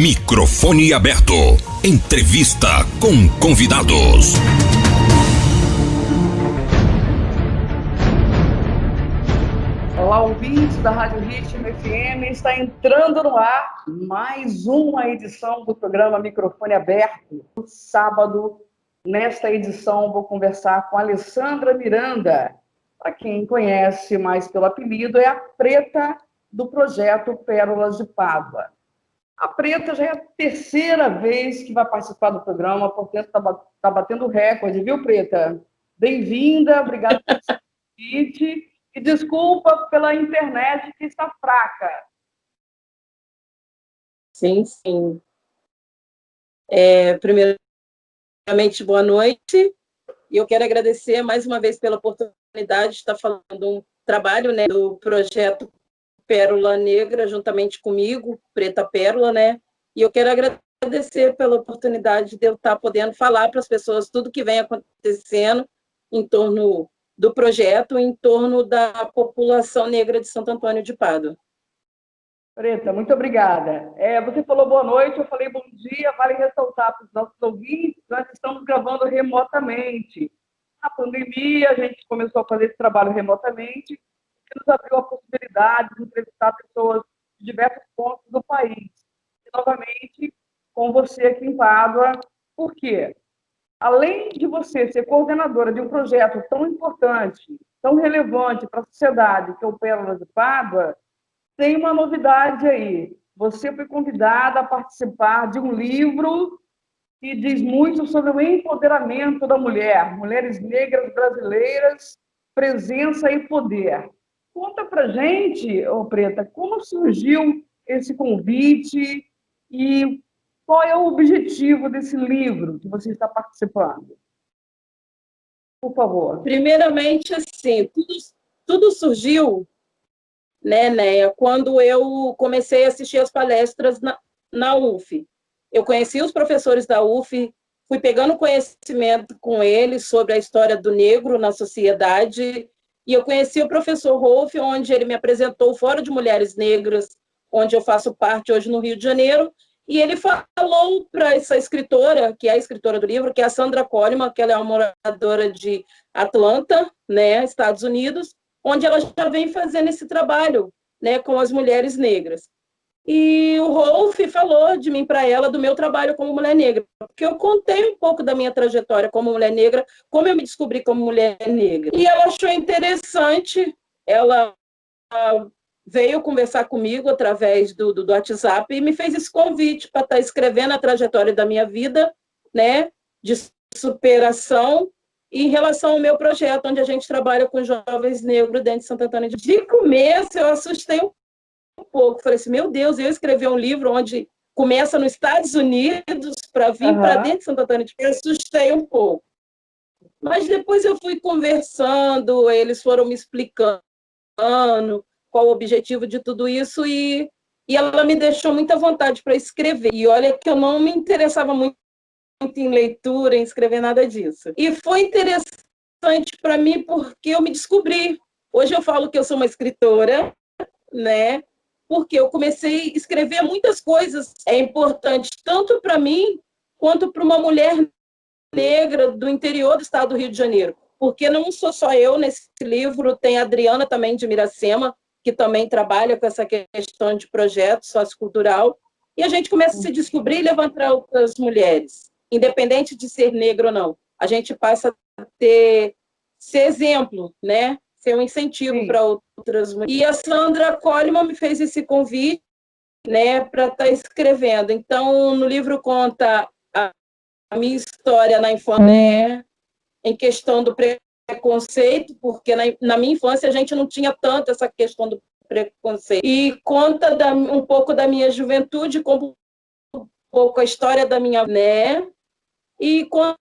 Microfone aberto. Entrevista com convidados. Olá, ouvintes da Rádio Ritmo FM, está entrando no ar mais uma edição do programa Microfone Aberto. No sábado, nesta edição, vou conversar com a Alessandra Miranda. Para quem conhece mais pelo apelido, é a Preta do projeto Pérolas de Pádua. A Preta já é a terceira vez que vai participar do programa, portanto está batendo recorde, viu, Preta? Bem-vinda, obrigada pelo convite. E desculpa pela internet que está fraca. Sim. Primeiramente, boa noite. E eu quero agradecer mais uma vez pela oportunidade de estar falando um trabalho, né, do projeto Pérola Negra, juntamente comigo, Preta Pérola, né? E eu quero agradecer pela oportunidade de eu estar podendo falar para as pessoas tudo que vem acontecendo em torno do projeto, em torno da população negra de Santo Antônio de Pádua. Preta, muito obrigada. Você falou boa noite, eu falei bom dia. Vale ressaltar para os nossos ouvintes, nós estamos gravando remotamente. Na pandemia, a gente começou a fazer esse trabalho remotamente, que nos abriu a possibilidade de entrevistar pessoas de diversos pontos do país. E, novamente, com você aqui em Pádua. Por quê? Além de você ser coordenadora de um projeto tão importante, tão relevante para a sociedade, que é o Pérolas de Pádua, tem uma novidade aí. Você foi convidada a participar de um livro que diz muito sobre o empoderamento da mulher, mulheres negras brasileiras, presença e poder. Conta pra gente, Preta, como surgiu esse convite e qual é o objetivo desse livro que você está participando? Por favor. Primeiramente, assim, tudo surgiu, né, Néia, quando eu comecei a assistir as palestras na UF. Eu conheci os professores da UF, fui pegando conhecimento com eles sobre a história do negro na sociedade, e eu conheci o professor Rolf, onde ele me apresentou o Fórum de Mulheres Negras, onde eu faço parte hoje no Rio de Janeiro, e ele falou para essa escritora, que é a escritora do livro, que é a Sandra Coleman, que ela é uma moradora de Atlanta, né, Estados Unidos, onde ela já vem fazendo esse trabalho, né, com as mulheres negras. E o Rolf falou de mim para ela, do meu trabalho como mulher negra, porque eu contei um pouco da minha trajetória como mulher negra, como eu me descobri como mulher negra. E ela achou interessante, ela veio conversar comigo através do WhatsApp e me fez esse convite para estar escrevendo a trajetória da minha vida, né, de superação, em relação ao meu projeto, onde a gente trabalha com jovens negros dentro de Santo Antônio. De começo, eu assustei um pouco. Falei assim, meu Deus, eu escrevi um livro onde começa nos Estados Unidos para vir para dentro de Santo Antônio de Pádua. Eu assustei um pouco. Mas depois eu fui conversando, eles foram me explicando qual o objetivo de tudo isso e ela me deixou muita vontade para escrever. E olha que eu não me interessava muito em leitura, em escrever nada disso. E foi interessante para mim porque eu me descobri. Hoje eu falo que eu sou uma escritora, né? Porque eu comecei a escrever muitas coisas importantes, tanto para mim quanto para uma mulher negra do interior do estado do Rio de Janeiro. Porque não sou só eu nesse livro, tem a Adriana também de Miracema, que também trabalha com essa questão de projeto sociocultural, e a gente começa a se descobrir e levantar outras mulheres, independente de ser negro ou não. A gente passa a ser exemplo, né? Ser um incentivo para outras mulheres. E a Sandra Coleman me fez esse convite, né, para estar escrevendo. Então, no livro conta a minha história na infância, né, em questão do preconceito, porque na minha infância a gente não tinha tanto essa questão do preconceito. E conta um pouco da minha juventude, conta um pouco a história da minha, né, e conta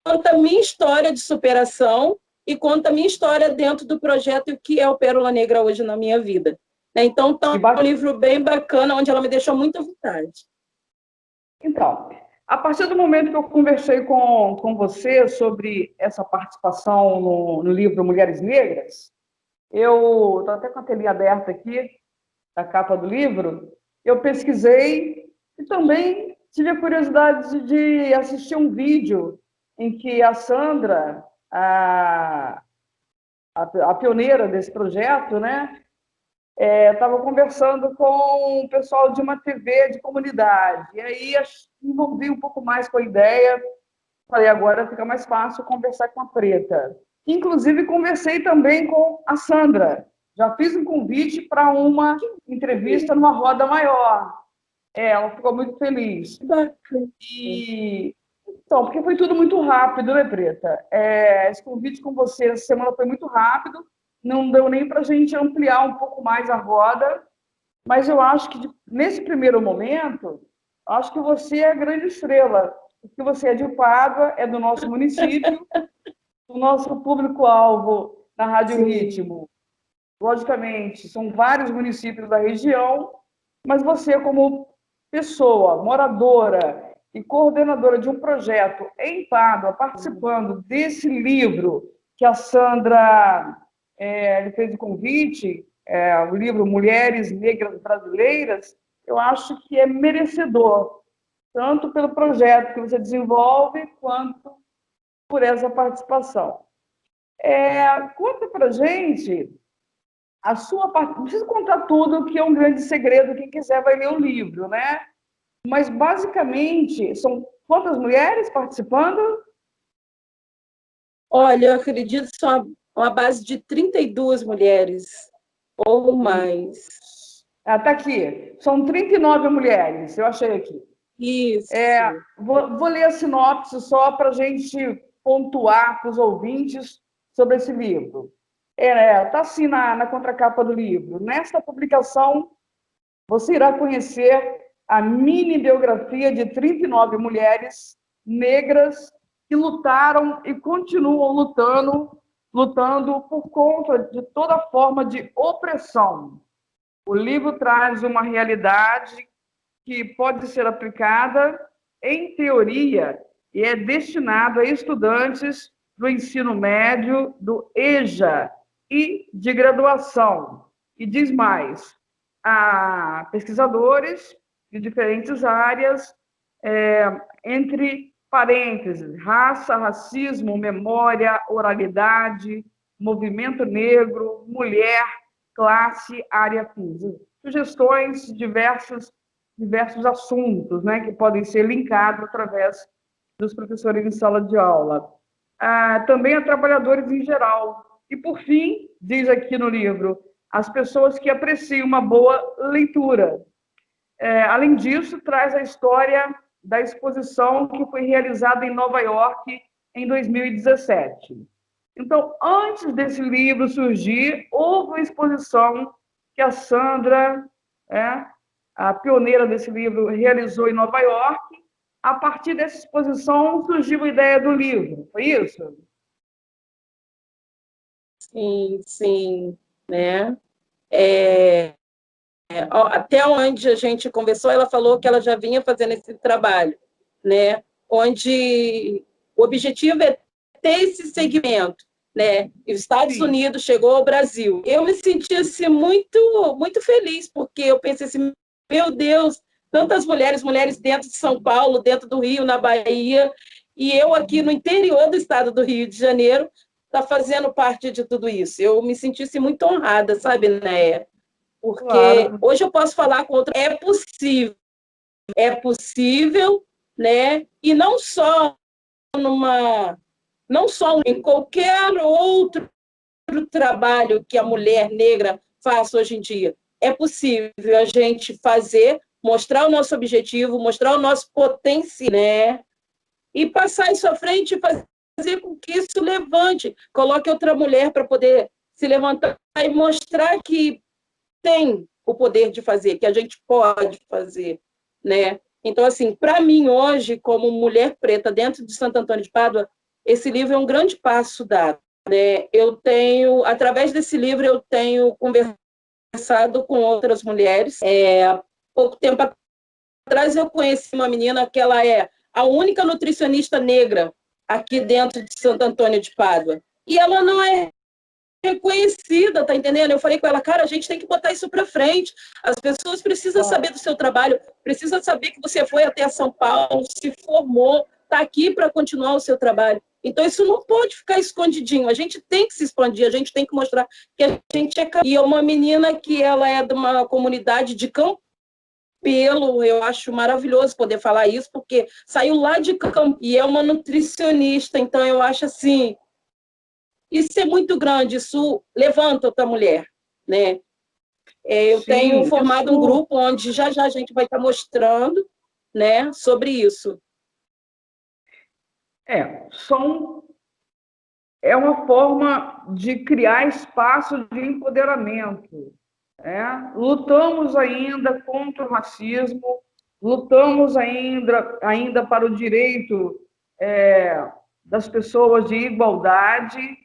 a minha história de superação e conta a minha história dentro do projeto e o que é o Pérola Negra hoje na minha vida. Então, é um livro bem bacana, onde ela me deixou muita vontade. Então, a partir do momento que eu conversei com você sobre essa participação no livro Mulheres Negras, eu estou até com a telinha aberta aqui, da capa do livro, eu pesquisei E também tive a curiosidade de assistir um vídeo em que a Sandra, a pioneira desse projeto, né, estava conversando com o pessoal de uma TV de comunidade. E aí envolvi um pouco mais com a ideia. Falei, agora fica mais fácil conversar com a Preta. Inclusive, conversei também com a Sandra. Já fiz um convite para uma entrevista numa roda maior. Ela ficou muito feliz. E então, porque foi tudo muito rápido, né, Preta? Esse convite com você essa semana foi muito rápido, não deu nem para a gente ampliar um pouco mais a roda, mas eu acho que nesse primeiro momento, acho que você é a grande estrela, porque você é de Pádua, é do nosso município, o nosso público-alvo na Rádio Ritmo. Logicamente, são vários municípios da região, mas você, como pessoa, moradora e coordenadora de um projeto em Pádua, participando desse livro que a Sandra fez o convite, o livro Mulheres Negras Brasileiras, eu acho que é merecedor, tanto pelo projeto que você desenvolve, quanto por essa participação. Conta para a gente a sua parte. Não precisa contar tudo, que é um grande segredo, quem quiser vai ler o livro, né? Mas, basicamente, são quantas mulheres participando? Olha, eu acredito que são uma base de 32 mulheres, ou mais. Está aqui. São 39 mulheres, eu achei aqui. Isso. Vou ler a sinopse só para a gente pontuar para os ouvintes sobre esse livro. Está assim na contracapa do livro. Nesta publicação, você irá conhecer a mini biografia de 39 mulheres negras que lutaram e continuam lutando por conta de toda forma de opressão. O livro traz uma realidade que pode ser aplicada em teoria e é destinado a estudantes do ensino médio, do EJA e de graduação. E diz mais, a pesquisadores de diferentes áreas, entre parênteses, raça, racismo, memória, oralidade, movimento negro, mulher, classe, área física. Sugestões de diversos assuntos, né, que podem ser linkados através dos professores em sala de aula. Também a trabalhadores em geral. E, por fim, diz aqui no livro, as pessoas que apreciam uma boa leitura. Além disso, traz a história da exposição que foi realizada em Nova York em 2017. Então, antes desse livro surgir, houve uma exposição que a Sandra, a pioneira desse livro, realizou em Nova York. A partir dessa exposição surgiu a ideia do livro, foi isso? Sim, né? Até onde a gente conversou, ela falou que ela já vinha fazendo esse trabalho, né? Onde o objetivo é ter esse segmento, né? E os Estados Unidos chegou ao Brasil. Eu me senti assim, muito feliz, porque eu pensei assim, meu Deus, tantas mulheres dentro de São Paulo, dentro do Rio, na Bahia, e eu aqui no interior do estado do Rio de Janeiro, está fazendo parte de tudo isso. Eu me senti assim, muito honrada, sabe, Néia? Porque hoje eu posso falar com outra, é possível, né? E não só em qualquer outro trabalho que a mulher negra faz hoje em dia. É possível a gente fazer, mostrar o nosso objetivo, mostrar o nosso potencial, né? E passar isso à frente e fazer com que isso levante, coloque outra mulher para poder se levantar e mostrar que tem o poder de fazer, que a gente pode fazer, né? Então, assim, para mim hoje, como mulher preta dentro de Santo Antônio de Pádua, esse livro é um grande passo dado, né? Através desse livro, eu tenho conversado com outras mulheres. Há pouco tempo atrás, eu conheci uma menina que ela é a única nutricionista negra aqui dentro de Santo Antônio de Pádua. E ela não é reconhecida, tá entendendo? Eu falei com ela, cara, a gente tem que botar isso para frente. As pessoas precisam saber do seu trabalho, precisam saber que você foi até São Paulo, se formou, está aqui para continuar o seu trabalho. Então, isso não pode ficar escondidinho. A gente tem que se expandir, a gente tem que mostrar que a gente é capaz. E é uma menina que ela é de uma comunidade de Campelo, eu acho maravilhoso poder falar isso, porque saiu lá de Campo e é uma nutricionista, então eu acho assim, isso é muito grande, isso levanta outra mulher, né? Eu tenho formado um grupo onde já a gente vai estar mostrando, né, sobre isso. É uma forma de criar espaço de empoderamento. Lutamos ainda contra o racismo, lutamos ainda para o direito das pessoas de igualdade,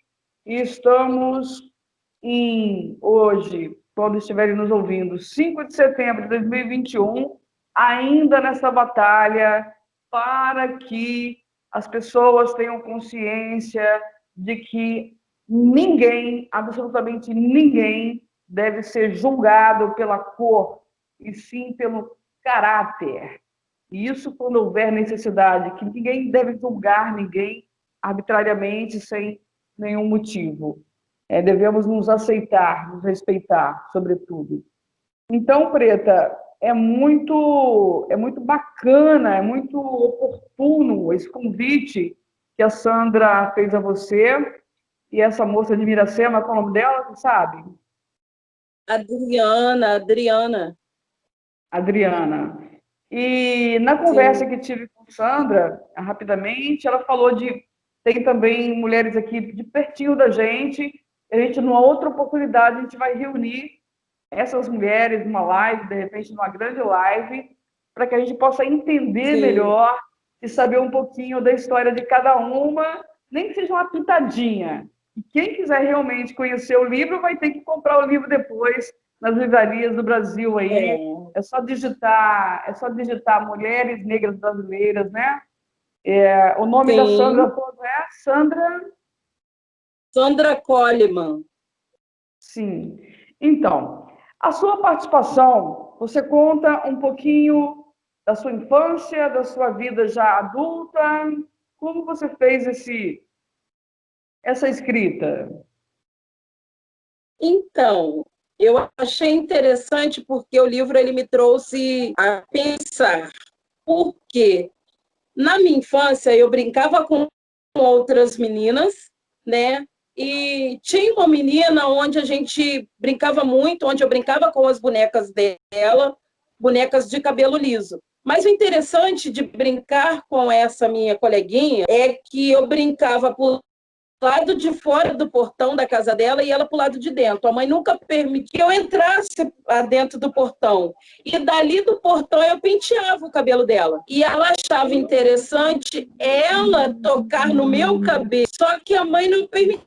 e estamos hoje, quando estiverem nos ouvindo, 5 de setembro de 2021, ainda nessa batalha para que as pessoas tenham consciência de que ninguém, absolutamente ninguém, deve ser julgado pela cor, e sim pelo caráter. E isso quando houver necessidade, que ninguém deve julgar ninguém arbitrariamente, sem nenhum motivo. Devemos nos aceitar, nos respeitar, sobretudo. Então, Preta, é muito bacana, é muito oportuno esse convite que a Sandra fez a você e essa moça de Miracema, qual é o nome dela, você sabe? Adriana. E na conversa que tive com Sandra, rapidamente, ela falou tem também mulheres aqui de pertinho da gente, a gente, numa outra oportunidade, a gente vai reunir essas mulheres numa live, de repente numa grande live, para que a gente possa entender melhor e saber um pouquinho da história de cada uma, nem que seja uma pitadinha. E quem quiser realmente conhecer o livro vai ter que comprar o livro depois nas livrarias do Brasil aí. É só digitar Mulheres Negras Brasileiras, né? O nome da Sandra é Sandra Coleman. Sim. Então, a sua participação, você conta um pouquinho da sua infância, da sua vida já adulta, como você fez essa escrita? Então, eu achei interessante porque o livro ele me trouxe a pensar. Porque na minha infância eu brincava com outras meninas, né? E tinha uma menina onde a gente brincava muito, onde eu brincava com as bonecas dela, bonecas de cabelo liso. Mas o interessante de brincar com essa minha coleguinha é que eu brincava por lado de fora do portão da casa dela e ela para o lado de dentro. A mãe nunca permitiu que eu entrasse dentro do portão. E dali do portão eu penteava o cabelo dela. E ela achava interessante ela tocar no meu cabelo. Só que a mãe não permitia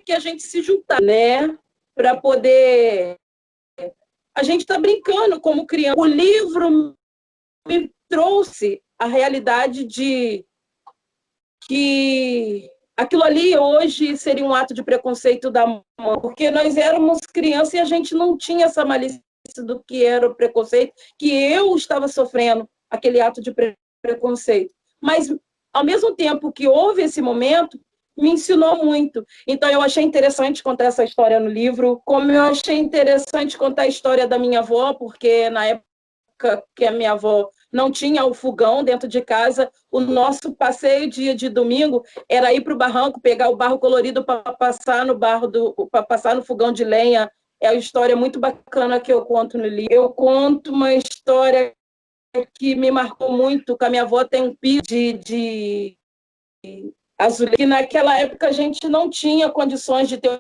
que a gente se juntasse, né? Para poder... A gente está brincando como criança. O livro me trouxe a realidade de que aquilo ali hoje seria um ato de preconceito da mãe, porque nós éramos crianças e a gente não tinha essa malícia do que era o preconceito, que eu estava sofrendo aquele ato de preconceito. Mas, ao mesmo tempo que houve esse momento, me ensinou muito. Então, eu achei interessante contar essa história no livro, como eu achei interessante contar a história da minha avó, porque na época que a minha avó não tinha o fogão dentro de casa, o nosso passeio dia de domingo era ir para o barranco, pegar o barro colorido para passar no fogão de lenha. É uma história muito bacana que eu conto no livro. Eu conto uma história que me marcou muito, que a minha avó tem um piso de azulejo, que naquela época a gente não tinha condições de ter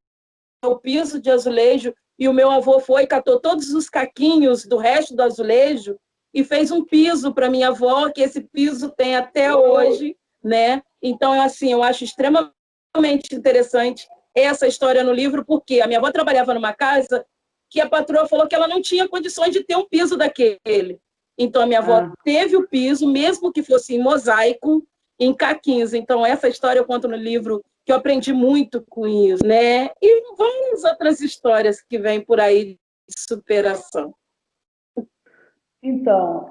o piso de azulejo, e o meu avô foi, catou todos os caquinhos do resto do azulejo e fez um piso para minha avó, que esse piso tem até hoje, né? Então, assim, eu acho extremamente interessante essa história no livro, porque a minha avó trabalhava numa casa que a patroa falou que ela não tinha condições de ter um piso daquele. Então, a minha avó teve o piso, mesmo que fosse em mosaico, em caquinhos. Então, essa história eu conto no livro, que eu aprendi muito com isso, né? E várias outras histórias que vêm por aí de superação. Então,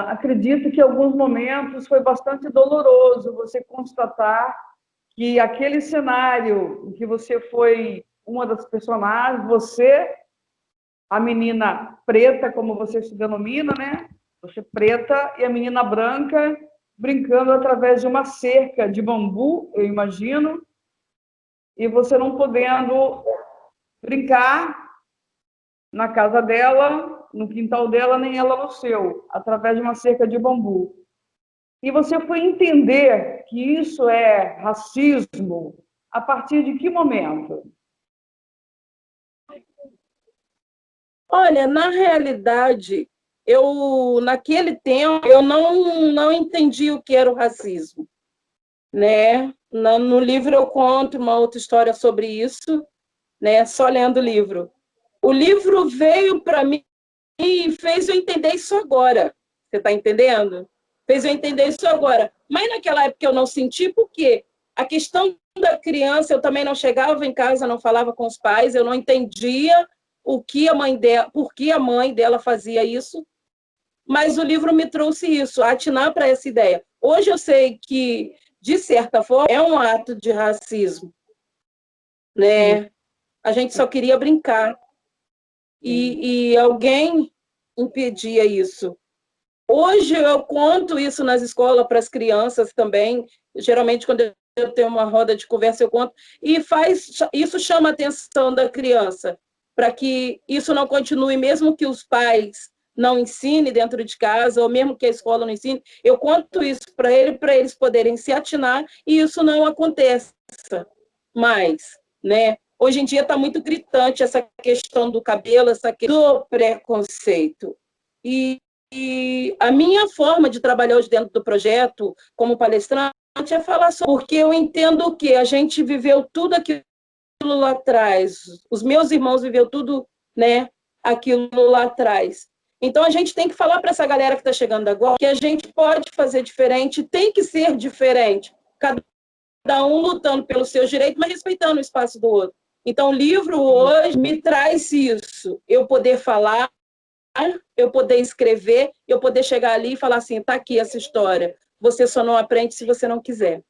acredito que em alguns momentos foi bastante doloroso você constatar que aquele cenário em que você foi uma das personagens, você, a menina preta, como você se denomina, né? Você preta e a menina branca brincando através de uma cerca de bambu, eu imagino, e você não podendo brincar na casa dela, no quintal dela, nem ela no seu, através de uma cerca de bambu. E você foi entender que isso é racismo a partir de que momento? Olha, na realidade, naquele tempo, eu não entendi o que era o racismo, né? No livro eu conto uma outra história sobre isso, né? Só lendo o livro. O livro veio para mim e fez eu entender isso agora. Você está entendendo? Fez eu entender isso agora. Mas naquela época eu não senti, porque a questão da criança, eu também não chegava em casa, não falava com os pais, eu não entendia o que a mãe dela, por que a mãe dela fazia isso, mas o livro me trouxe isso, atinar para essa ideia. Hoje eu sei que, de certa forma, é um ato de racismo, né? A gente só queria brincar e alguém impedia isso. Hoje eu conto isso nas escolas para as crianças também, geralmente quando eu tenho uma roda de conversa eu conto, e isso chama a atenção da criança, para que isso não continue, mesmo que os pais não ensinem dentro de casa, ou mesmo que a escola não ensine, eu conto isso para eles poderem se atinar, e isso não aconteça mais, né? Hoje em dia está muito gritante essa questão do cabelo, essa questão do preconceito. E a minha forma de trabalhar hoje dentro do projeto, como palestrante, é falar sobre, porque eu entendo que a gente viveu tudo aquilo lá atrás, os meus irmãos viveu tudo, né, aquilo lá atrás. Então a gente tem que falar para essa galera que está chegando agora que a gente pode fazer diferente, tem que ser diferente, cada um lutando pelos seus direitos, mas respeitando o espaço do outro. Então o livro hoje me traz isso, eu poder falar, eu poder escrever, eu poder chegar ali e falar assim, está aqui essa história, você só não aprende se você não quiser.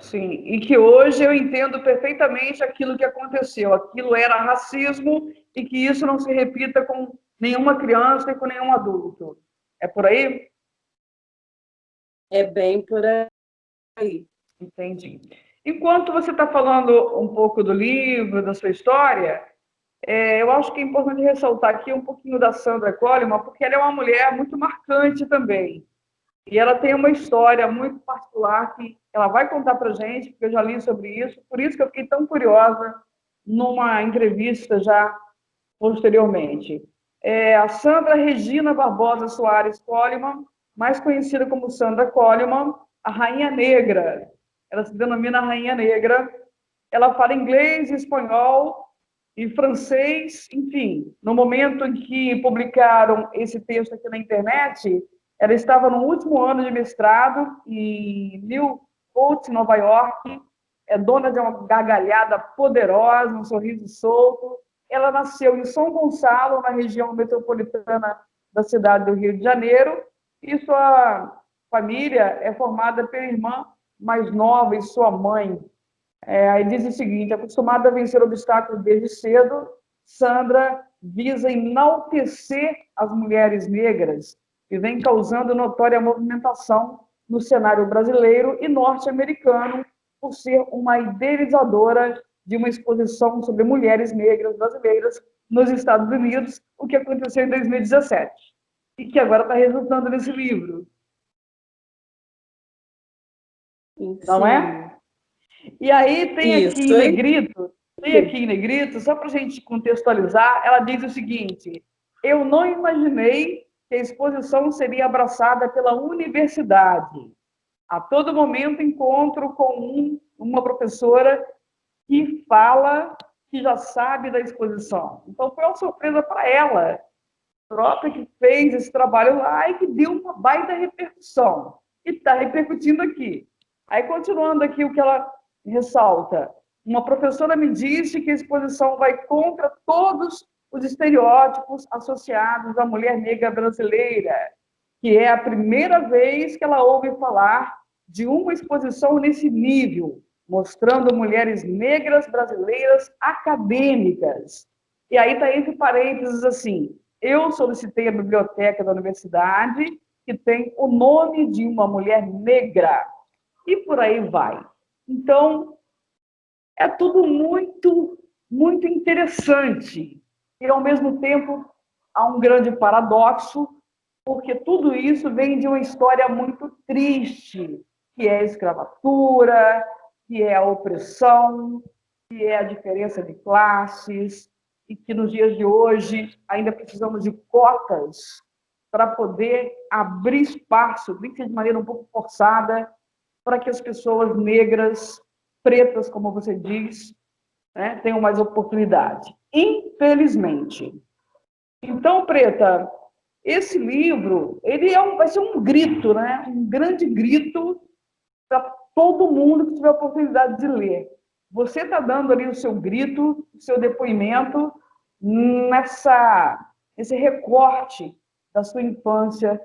Sim, e que hoje eu entendo perfeitamente aquilo que aconteceu, aquilo era racismo e que isso não se repita com nenhuma criança e com nenhum adulto. É por aí? É bem por aí. Entendi. Enquanto você está falando um pouco do livro, da sua história, eu acho que é importante ressaltar aqui um pouquinho da Sandra Coleman, porque ela é uma mulher muito marcante também. E ela tem uma história muito particular que ela vai contar para a gente, porque eu já li sobre isso, por isso que eu fiquei tão curiosa numa entrevista já posteriormente. A Sandra Regina Barbosa Soares Coleman, mais conhecida como Sandra Coleman, a Rainha Negra. Ela se denomina Rainha Negra. Ela fala inglês, espanhol e francês, enfim. No momento em que publicaram esse texto aqui na internet, ela estava no último ano de mestrado em Newport, Nova York. É dona de uma gargalhada poderosa, um sorriso solto. Ela nasceu em São Gonçalo, na região metropolitana da cidade do Rio de Janeiro, e sua família é formada pela irmã mais nova e sua mãe. Aí diz o seguinte: acostumada a vencer obstáculos desde cedo, Sandra visa enaltecer as mulheres negras e vem causando notória movimentação no cenário brasileiro e norte-americano por ser uma idealizadora de uma exposição sobre mulheres negras brasileiras nos Estados Unidos, o que aconteceu em 2017, e que agora está resultando nesse livro. Sim. Não é? E aí tem aqui em negrito, só para a gente contextualizar, ela diz o seguinte: eu não imaginei que a exposição seria abraçada pela universidade. A todo momento encontro com uma professora que fala que já sabe da exposição. Então foi uma surpresa para ela, própria que fez esse trabalho lá e que deu uma baita repercussão. E está repercutindo aqui. Aí, continuando aqui o que ela ressalta: uma professora me disse que a exposição vai contra todos os estereótipos associados à mulher negra brasileira, que é a primeira vez que ela ouve falar de uma exposição nesse nível, mostrando mulheres negras brasileiras acadêmicas. E aí está entre parênteses assim: eu solicitei a biblioteca da universidade, que tem o nome de uma mulher negra, e por aí vai. Então, é tudo muito, muito interessante. E, ao mesmo tempo, há um grande paradoxo, porque tudo isso vem de uma história muito triste, que é a escravatura, que é a opressão, que é a diferença de classes, e que nos dias de hoje ainda precisamos de cotas para poder abrir espaço, nem que seja de maneira um pouco forçada, para que as pessoas negras, pretas, como você diz, né, tenham mais oportunidade. Infelizmente. Então, Preta, esse livro, ele vai ser um grito, né? Um grande grito para todo mundo que tiver a oportunidade de ler. Você está dando ali o seu grito, o seu depoimento nesse recorte da sua infância,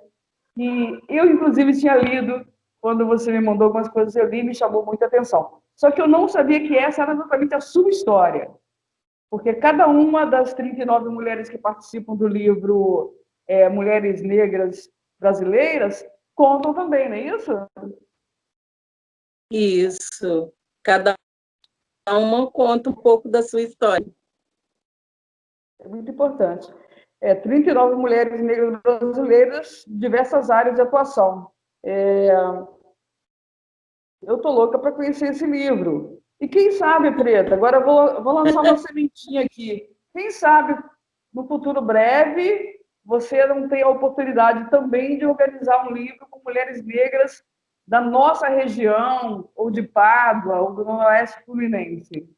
que eu, inclusive, tinha lido. Quando você me mandou algumas coisas, eu li e me chamou muita atenção. Só que eu não sabia que essa era exatamente a sua história, porque cada uma das 39 mulheres que participam do livro Mulheres Negras Brasileiras contam também, não é isso? Isso. Cada uma conta um pouco da sua história. É muito importante. 39 mulheres negras brasileiras, diversas áreas de atuação. Eu estou louca para conhecer esse livro. E quem sabe, Preta, agora eu vou lançar uma sementinha aqui. Quem sabe, no futuro breve, você não tem a oportunidade também de organizar um livro com mulheres negras da nossa região, ou de Pádua, ou do Noroeste Fluminense.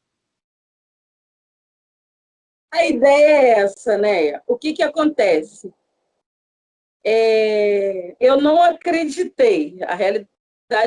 A ideia é essa, né? O que acontece? Eu não acreditei. A realidade,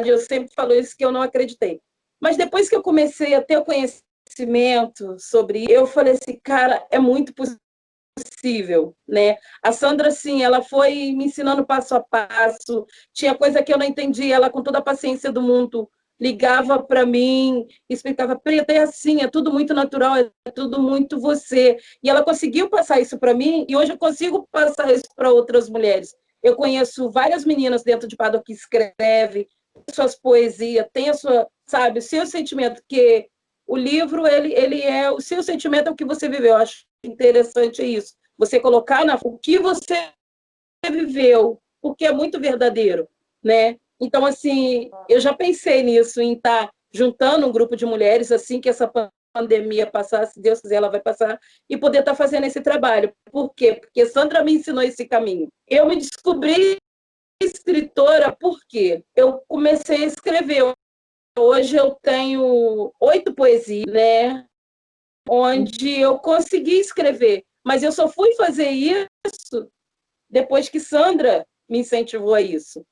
eu sempre falo isso, que eu não acreditei. Mas depois que eu comecei a ter o conhecimento sobre, eu falei assim, cara, é muito possível, né? A Sandra, sim, ela foi me ensinando passo a passo, tinha coisa que eu não entendia, ela com toda a paciência do mundo ligava para mim, explicava, Preta, é assim, é tudo muito natural, é tudo muito você. E ela conseguiu passar isso para mim, e hoje eu consigo passar isso para outras mulheres. Eu conheço várias meninas dentro de Pádua que escrevem, suas poesias, tem a sua, sabe, o seu sentimento, que o livro, ele é, o seu sentimento é o que você viveu. Eu acho interessante isso. Você colocar o que você viveu, porque é muito verdadeiro, né? Então, assim, eu já pensei nisso, em estar juntando um grupo de mulheres, assim que essa pandemia passar, se Deus quiser, ela vai passar, e poder estar fazendo esse trabalho. Por quê? Porque Sandra me ensinou esse caminho. Eu me descobri escritora porque eu comecei a escrever. Hoje eu tenho 8 poesias, né? Onde eu consegui escrever, mas eu só fui fazer isso depois que Sandra me incentivou a isso.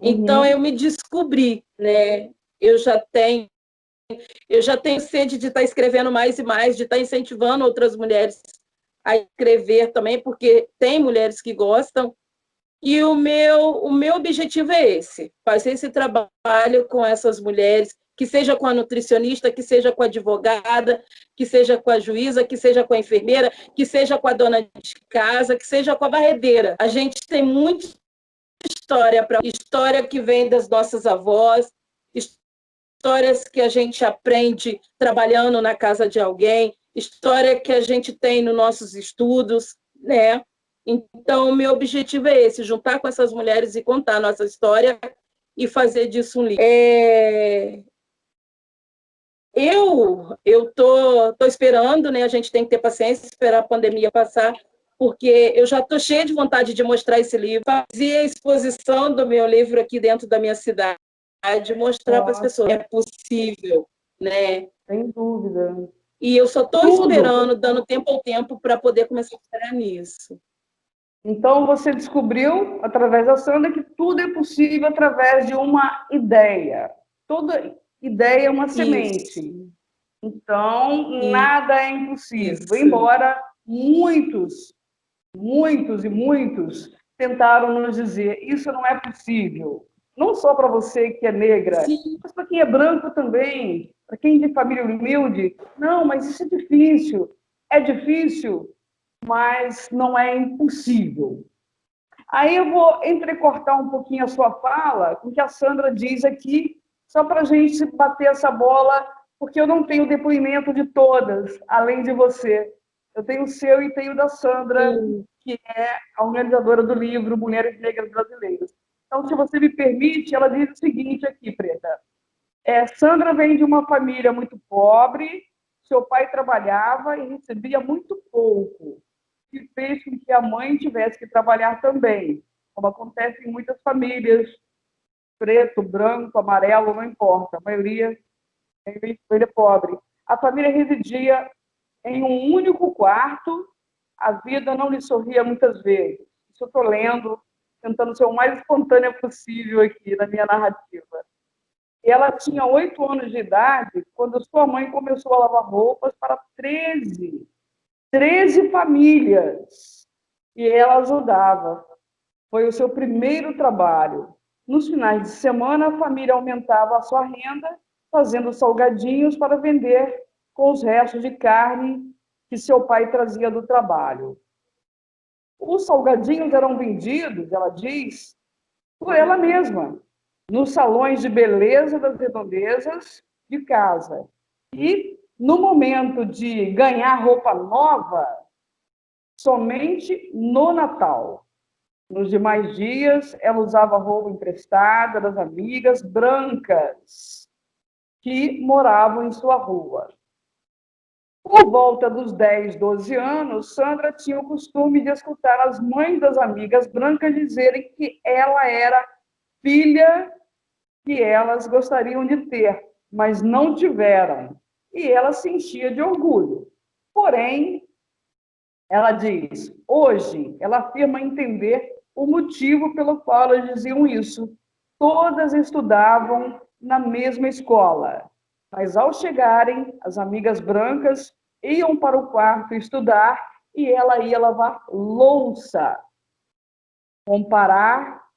Então eu me descobri, né? Eu já tenho sede de estar escrevendo mais e mais, de estar incentivando outras mulheres a escrever também, porque tem mulheres que gostam. E o meu objetivo é esse, fazer esse trabalho com essas mulheres, que seja com a nutricionista, que seja com a advogada, que seja com a juíza, que seja com a enfermeira, que seja com a dona de casa, que seja com a barredeira. A gente tem muita história que vem das nossas avós, histórias que a gente aprende trabalhando na casa de alguém, história que a gente tem nos nossos estudos, né? Então, o meu objetivo é esse, juntar com essas mulheres e contar a nossa história e fazer disso um livro. Eu tô esperando, né? A gente tem que ter paciência, esperar a pandemia passar, porque eu já estou cheia de vontade de mostrar esse livro, fazer a exposição do meu livro aqui dentro da minha cidade, mostrar para as pessoas que é possível, né? Sem dúvida. E eu só estou esperando, dando tempo ao tempo, para poder começar a trabalhar nisso. Então, você descobriu, através da Sandra, que tudo é possível através de uma ideia. ideia é uma Isso. semente. Então, nada é impossível. Isso. Embora muitos e muitos tentaram nos dizer isso não é possível. Não só para você que é negra, Sim. mas para quem é branco também, para quem é de família humilde. Não, mas isso é difícil. É difícil, mas não é impossível. Aí eu vou entrecortar um pouquinho a sua fala com o que a Sandra diz aqui, só para a gente bater essa bola, porque eu não tenho depoimento de todas, além de você. Eu tenho o seu e tenho o da Sandra, que é a organizadora do livro Mulheres Negras Brasileiras. Então, se você me permite, ela diz o seguinte aqui, Preta. Sandra vem de uma família muito pobre, seu pai trabalhava e recebia muito pouco, que fez com que a mãe tivesse que trabalhar também, como acontece em muitas famílias, preto, branco, amarelo, não importa, a maioria é pobre. A família residia em um único quarto, a vida não lhe sorria muitas vezes. Isso eu estou lendo, tentando ser o mais espontânea possível aqui na minha narrativa. Ela tinha 8 anos de idade quando sua mãe começou a lavar roupas para 13 famílias. E ela ajudava. Foi o seu primeiro trabalho. Nos finais de semana, a família aumentava a sua renda, fazendo salgadinhos para vender com os restos de carne que seu pai trazia do trabalho. Os salgadinhos eram vendidos, ela diz, por ela mesma, nos salões de beleza das redondezas de casa. E, no momento de ganhar roupa nova, somente no Natal. Nos demais dias, ela usava roupa emprestada das amigas brancas que moravam em sua rua. Por volta dos 10, 12 anos, Sandra tinha o costume de escutar as mães das amigas brancas dizerem que ela era filha que elas gostariam de ter, mas não tiveram. E ela se enchia de orgulho. Porém, ela diz, hoje, ela afirma entender o motivo pelo qual elas diziam isso. Todas estudavam na mesma escola, mas ao chegarem, as amigas brancas iam para o quarto estudar e ela ia lavar louça, comprar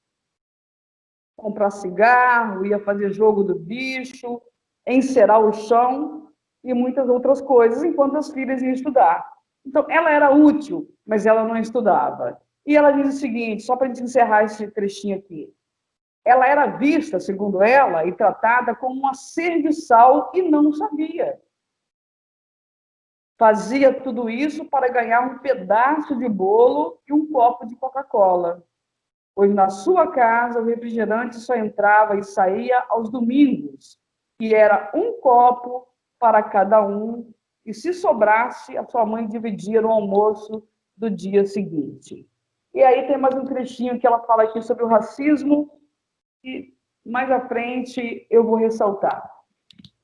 cigarro, ia fazer jogo do bicho, encerar o chão e muitas outras coisas, enquanto as filhas iam estudar. Então, ela era útil, mas ela não estudava. E ela diz o seguinte, só para a gente encerrar esse trechinho aqui, ela era vista, segundo ela, e tratada como uma serviçal e não sabia. Fazia tudo isso para ganhar um pedaço de bolo e um copo de Coca-Cola, pois na sua casa o refrigerante só entrava e saía aos domingos, e era um copo para cada um, e se sobrasse, a sua mãe dividia no almoço do dia seguinte. E aí tem mais um trechinho que ela fala aqui sobre o racismo, e mais à frente eu vou ressaltar.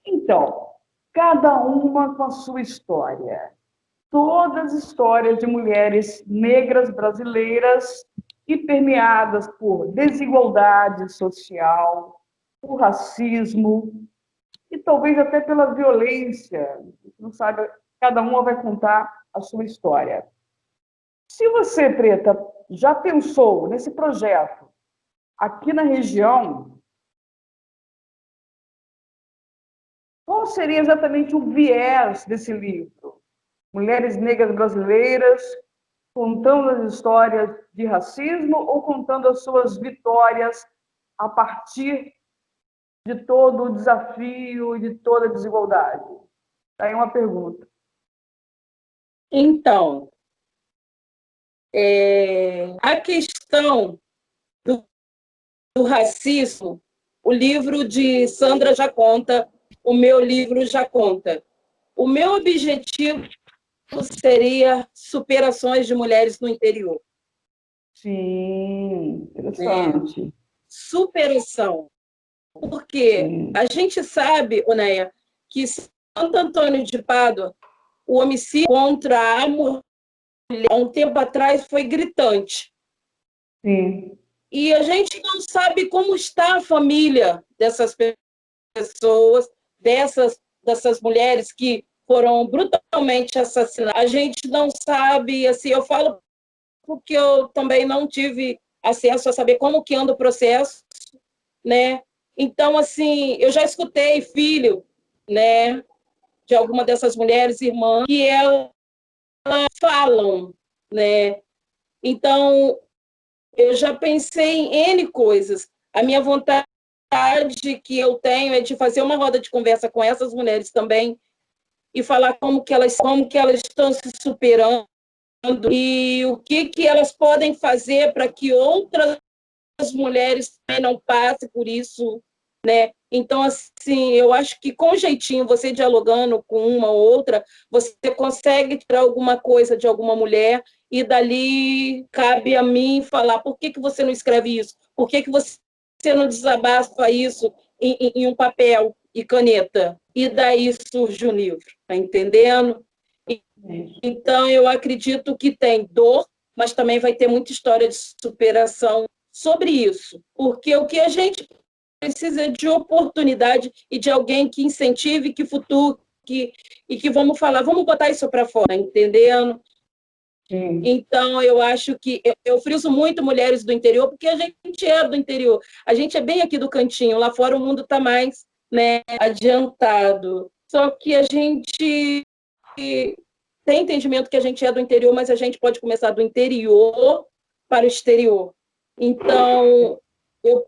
Então, cada uma com a sua história. Todas as histórias de mulheres negras brasileiras e permeadas por desigualdade social, por racismo e talvez até pela violência. Não sabe, cada uma vai contar a sua história. Se você, Preta, já pensou nesse projeto aqui na região, qual seria exatamente o viés desse livro? Mulheres negras brasileiras contando as histórias de racismo ou contando as suas vitórias a partir de todo o desafio e de toda a desigualdade? Aí uma pergunta. Então, a questão do racismo, o livro de Sandra já conta, o meu livro já conta. O meu objetivo seria superações de mulheres no interior. Sim, interessante. Superação. Porque a gente sabe, Onéia, que Santo Antônio de Pádua, o homicídio contra a mulher, há um tempo atrás, foi gritante. Sim. E a gente não sabe como está a família dessas pessoas. pessoas, dessas mulheres que foram brutalmente assassinadas. A gente não sabe, assim, eu falo porque eu também não tive acesso a saber como que anda o processo, né? Então, assim, eu já escutei filho, né, de alguma dessas mulheres irmãs que elas falam, né? Então, eu já pensei em N coisas. A minha vontade que eu tenho é de fazer uma roda de conversa com essas mulheres também e falar como que elas estão se superando e o que elas podem fazer para que outras mulheres também não passem por isso, né? Então, assim, eu acho que com jeitinho, você dialogando com uma ou outra, você consegue tirar alguma coisa de alguma mulher e dali cabe a mim falar, por que você não escreve isso? Por que você não desabafa isso em um papel e caneta? E daí surge o livro, tá entendendo? Então, eu acredito que tem dor, mas também vai ter muita história de superação sobre isso, porque o que a gente precisa é de oportunidade e de alguém que incentive, que futue, e que vamos falar, vamos botar isso para fora, entendendo? Sim. Então, eu acho que eu friso muito mulheres do interior, porque a gente é do interior, a gente é bem aqui do cantinho, lá fora o mundo está mais, né, adiantado. Só que a gente tem entendimento que a gente é do interior, mas a gente pode começar do interior para o exterior. Então, eu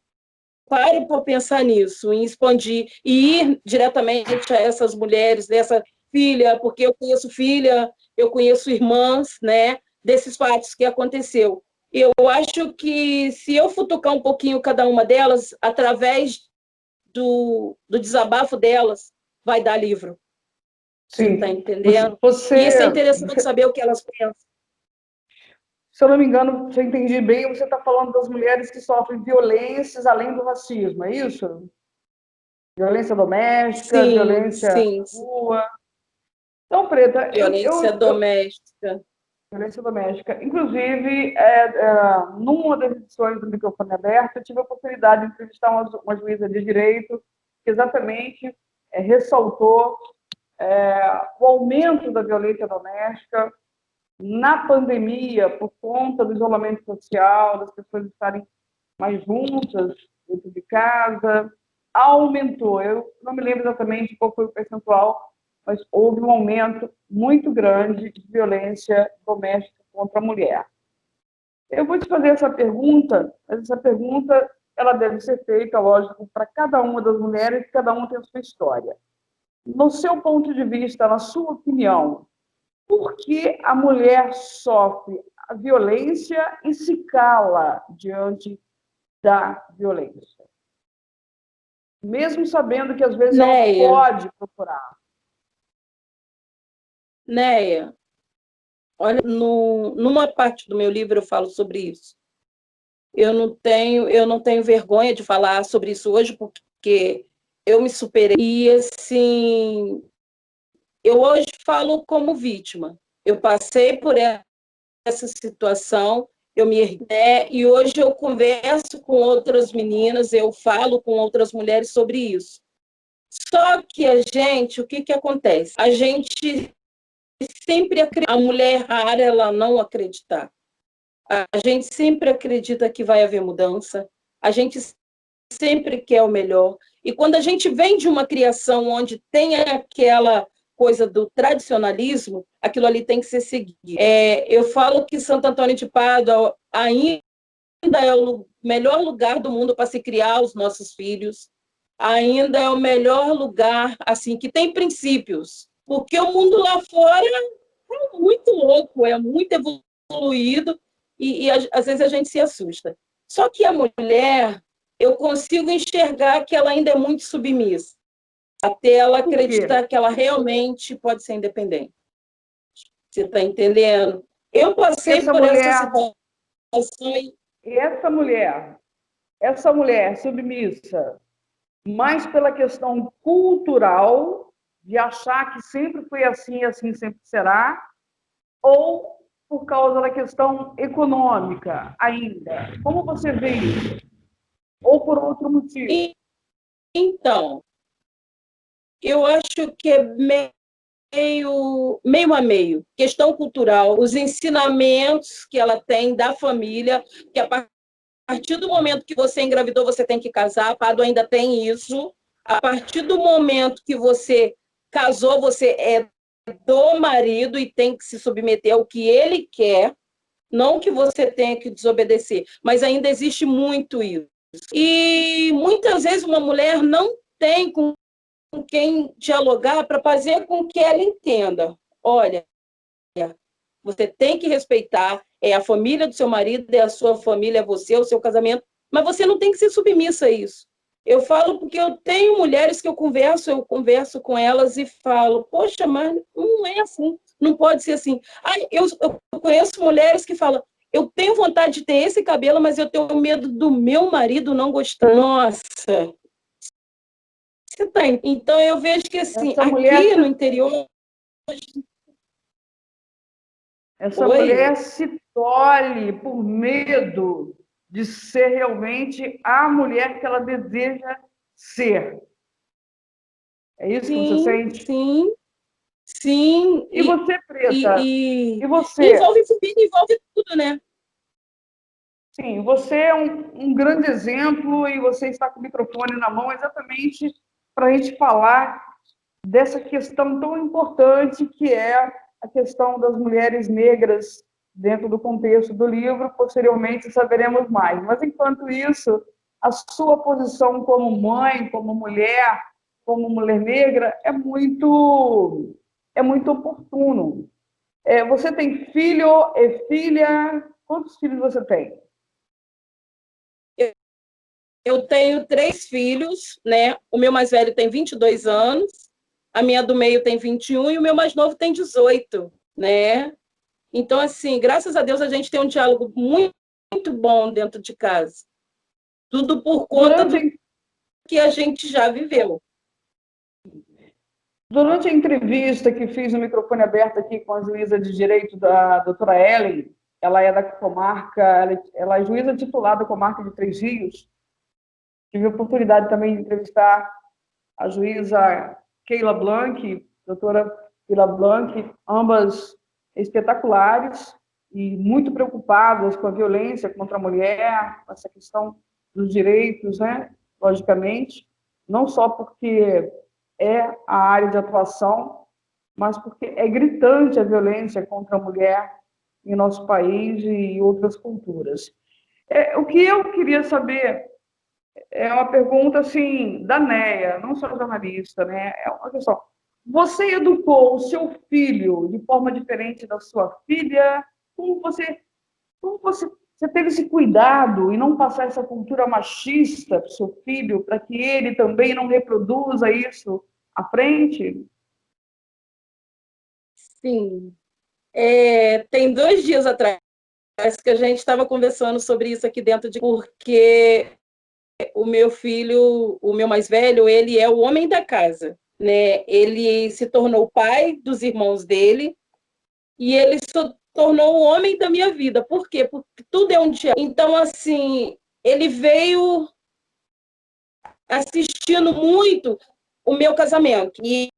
paro para pensar nisso, em expandir e ir diretamente a essas mulheres, dessa filha, porque eu conheço filha, eu conheço irmãs, né, desses fatos que aconteceu. Eu acho que se eu futucar um pouquinho cada uma delas, através do desabafo delas, vai dar livro. Você está entendendo? E isso é interessante saber o que elas pensam. Se eu não me engano, se eu entendi bem, você está falando das mulheres que sofrem violências além do racismo, é isso? Violência doméstica, Sim, violência sim. na rua. Então, Preta, Violência doméstica. Violência doméstica. Inclusive, numa das edições do Microfone Aberto, eu tive a oportunidade de entrevistar uma juíza de direito que exatamente ressaltou o aumento da violência doméstica na pandemia, por conta do isolamento social, das pessoas estarem mais juntas dentro de casa, aumentou. Eu não me lembro exatamente qual foi o percentual, mas houve um aumento muito grande de violência doméstica contra a mulher. Eu vou te fazer essa pergunta, mas essa pergunta ela deve ser feita, lógico, para cada uma das mulheres, cada uma tem a sua história. No seu ponto de vista, na sua opinião, por que a mulher sofre a violência e se cala diante da violência? Mesmo sabendo que às vezes ela pode procurar. Neia, olha, numa parte do meu livro eu falo sobre isso. Eu não tenho vergonha de falar sobre isso hoje, porque eu me superei. E, assim, eu hoje falo como vítima. Eu passei por essa situação, eu me erguei, né? E hoje eu converso com outras meninas, eu falo com outras mulheres sobre isso. Só que o que acontece? A gente sempre acredita, a mulher rara, ela não acreditar. A gente sempre acredita que vai haver mudança, a gente sempre quer o melhor. E quando a gente vem de uma criação onde tem aquela coisa do tradicionalismo, aquilo ali tem que ser seguido. Eu falo que Santo Antônio de Pádua ainda é o melhor lugar do mundo para se criar os nossos filhos, ainda é o melhor lugar, assim, que tem princípios, porque o mundo lá fora é muito louco, é muito evoluído, e às vezes a gente se assusta. Só que a mulher, eu consigo enxergar que ela ainda é muito submissa, até ela acreditar que ela realmente pode ser independente. Você está entendendo? Eu passei por essa situação. E essa mulher submissa, mais pela questão cultural, de achar que sempre foi assim, assim sempre será, ou por causa da questão econômica ainda? Como você vê isso? Ou por outro motivo? Então, Eu acho que é meio a meio. Questão cultural, os ensinamentos que ela tem da família, que a partir do momento que você engravidou, você tem que casar, Pado ainda tem isso. A partir do momento que você casou, você é do marido e tem que se submeter ao que ele quer, não que você tenha que desobedecer, mas ainda existe muito isso. E muitas vezes uma mulher não tem com quem dialogar para fazer com que ela entenda. Olha, você tem que respeitar, é a família do seu marido, é a sua família, é você, é o seu casamento, mas você não tem que ser submissa a isso. Eu falo porque eu tenho mulheres que eu converso com elas e falo, poxa, mas não é assim, não pode ser assim. Eu conheço mulheres que falam, eu tenho vontade de ter esse cabelo, mas eu tenho medo do meu marido não gostar. Nossa, você tá. Então eu vejo que assim, Essa mulher aqui no interior. Essa Oi? mulher se tolhe por medo de ser realmente a mulher que ela deseja ser. É isso que você Sim, sente? sim, sim. E você, Preta? E E você? envolve família, envolve tudo, né? Sim, você é um grande exemplo e você está com o microfone na mão exatamente para a gente falar dessa questão tão importante que é a questão das mulheres negras dentro do contexto do livro. Posteriormente saberemos mais. Mas, enquanto isso, a sua posição como mãe, como mulher negra, é muito oportuno. Você tem filho e filha? Quantos filhos você tem? Eu tenho 3 filhos, né? O meu mais velho tem 22 anos, a minha do meio tem 21 e o meu mais novo tem 18, né? Então, assim, graças a Deus a gente tem um diálogo muito bom dentro de casa. Tudo por conta do Durante, que a gente já viveu. durante a entrevista que fiz no microfone aberto aqui com a juíza de direito da doutora Ellen, ela é da comarca, ela é juíza titular da comarca de Três Rios. Tive a oportunidade também de entrevistar a juíza Keila Blanc, doutora Keila Blanc, ambas espetaculares e muito preocupadas com a violência contra a mulher, com essa questão dos direitos, né? Logicamente, não só porque é a área de atuação, mas porque é gritante a violência contra a mulher em nosso país e em outras culturas. O que eu queria saber é uma pergunta assim da Neia, não só jornalista, né? É uma questão. Você educou o seu filho de forma diferente da sua filha? Como você teve esse cuidado e não passar essa cultura machista para o seu filho, para que ele também não reproduza isso à frente? Sim. Tem 2 dias atrás que a gente estava conversando sobre isso aqui dentro porque o meu filho, o meu mais velho, ele é o homem da casa, né? Ele se tornou o pai dos irmãos dele e ele se tornou o homem da minha vida. Por quê? Porque tudo é um dia. Então, assim, ele veio assistindo muito o meu casamento. E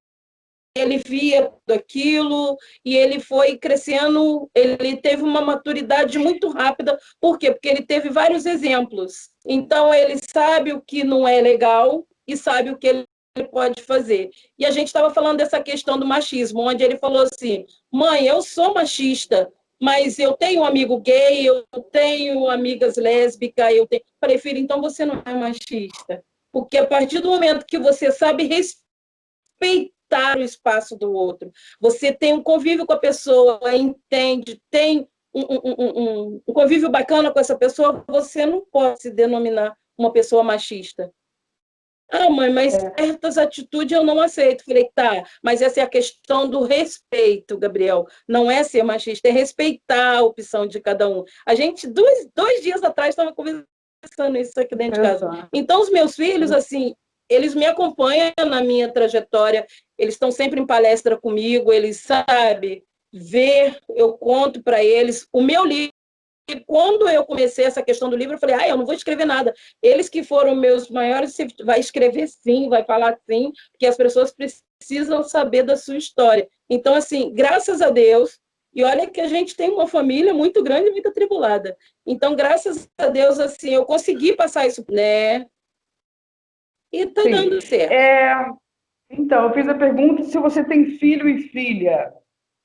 ele via tudo aquilo e ele foi crescendo, ele teve uma maturidade muito rápida. Por quê? Porque ele teve vários exemplos. Então, ele sabe o que não é legal e sabe o que ele pode fazer. E a gente estava falando dessa questão do machismo, onde ele falou assim, mãe, eu sou machista, mas eu tenho um amigo gay, eu tenho amigas lésbicas, eu tenho... Falei, filho, então você não é machista. Porque a partir do momento que você sabe respeitar o espaço do outro, você tem um convívio com a pessoa, entende, tem um convívio bacana com essa pessoa, você não pode se denominar uma pessoa machista. Ah, mãe, mas certas atitudes eu não aceito. Falei, tá, mas essa é a questão do respeito, Gabriel. Não é ser machista, é respeitar a opção de cada um. A gente, 2 dias atrás, estava conversando isso aqui dentro de casa. Então, os meus filhos, assim, eles me acompanham na minha trajetória, eles estão sempre em palestra comigo, eles sabem ver, eu conto para eles. O meu livro quando eu comecei essa questão do livro, eu falei, eu não vou escrever nada. Eles que foram meus maiores, você vai escrever sim, vai falar sim, porque as pessoas precisam saber da sua história. Então, assim, graças a Deus, e olha que a gente tem uma família muito grande e muito atribulada. Então, graças a Deus, assim, eu consegui passar isso, né? E tá Sim. dando certo. Então, eu fiz a pergunta se você tem filho e filha.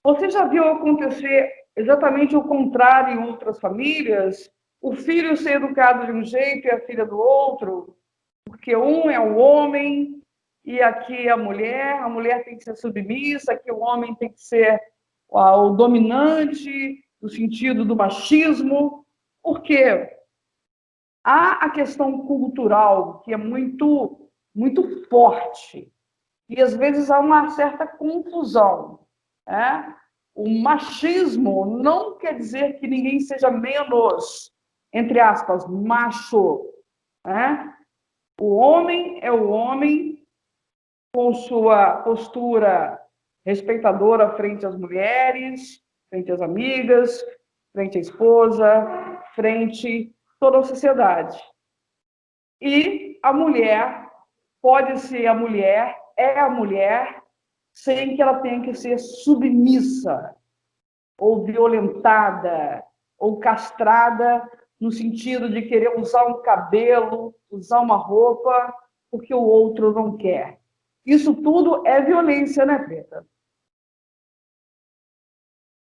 Você já viu acontecer exatamente o contrário em outras famílias? O filho ser educado de um jeito e a filha do outro? Porque um é o homem e aqui é a mulher tem que ser submissa, aqui o homem tem que ser o dominante, no sentido do machismo. Por quê? Há a questão cultural, que é muito, muito forte, e às vezes há uma certa confusão. Né? O machismo não quer dizer que ninguém seja menos, entre aspas, macho. Né? O homem é o homem com sua postura respeitadora frente às mulheres, frente às amigas, frente à esposa, frente a toda a sociedade. E a mulher pode ser a mulher, é a mulher, sem que ela tenha que ser submissa, ou violentada, ou castrada, no sentido de querer usar um cabelo, usar uma roupa, porque o outro não quer. Isso tudo é violência, né, Preta?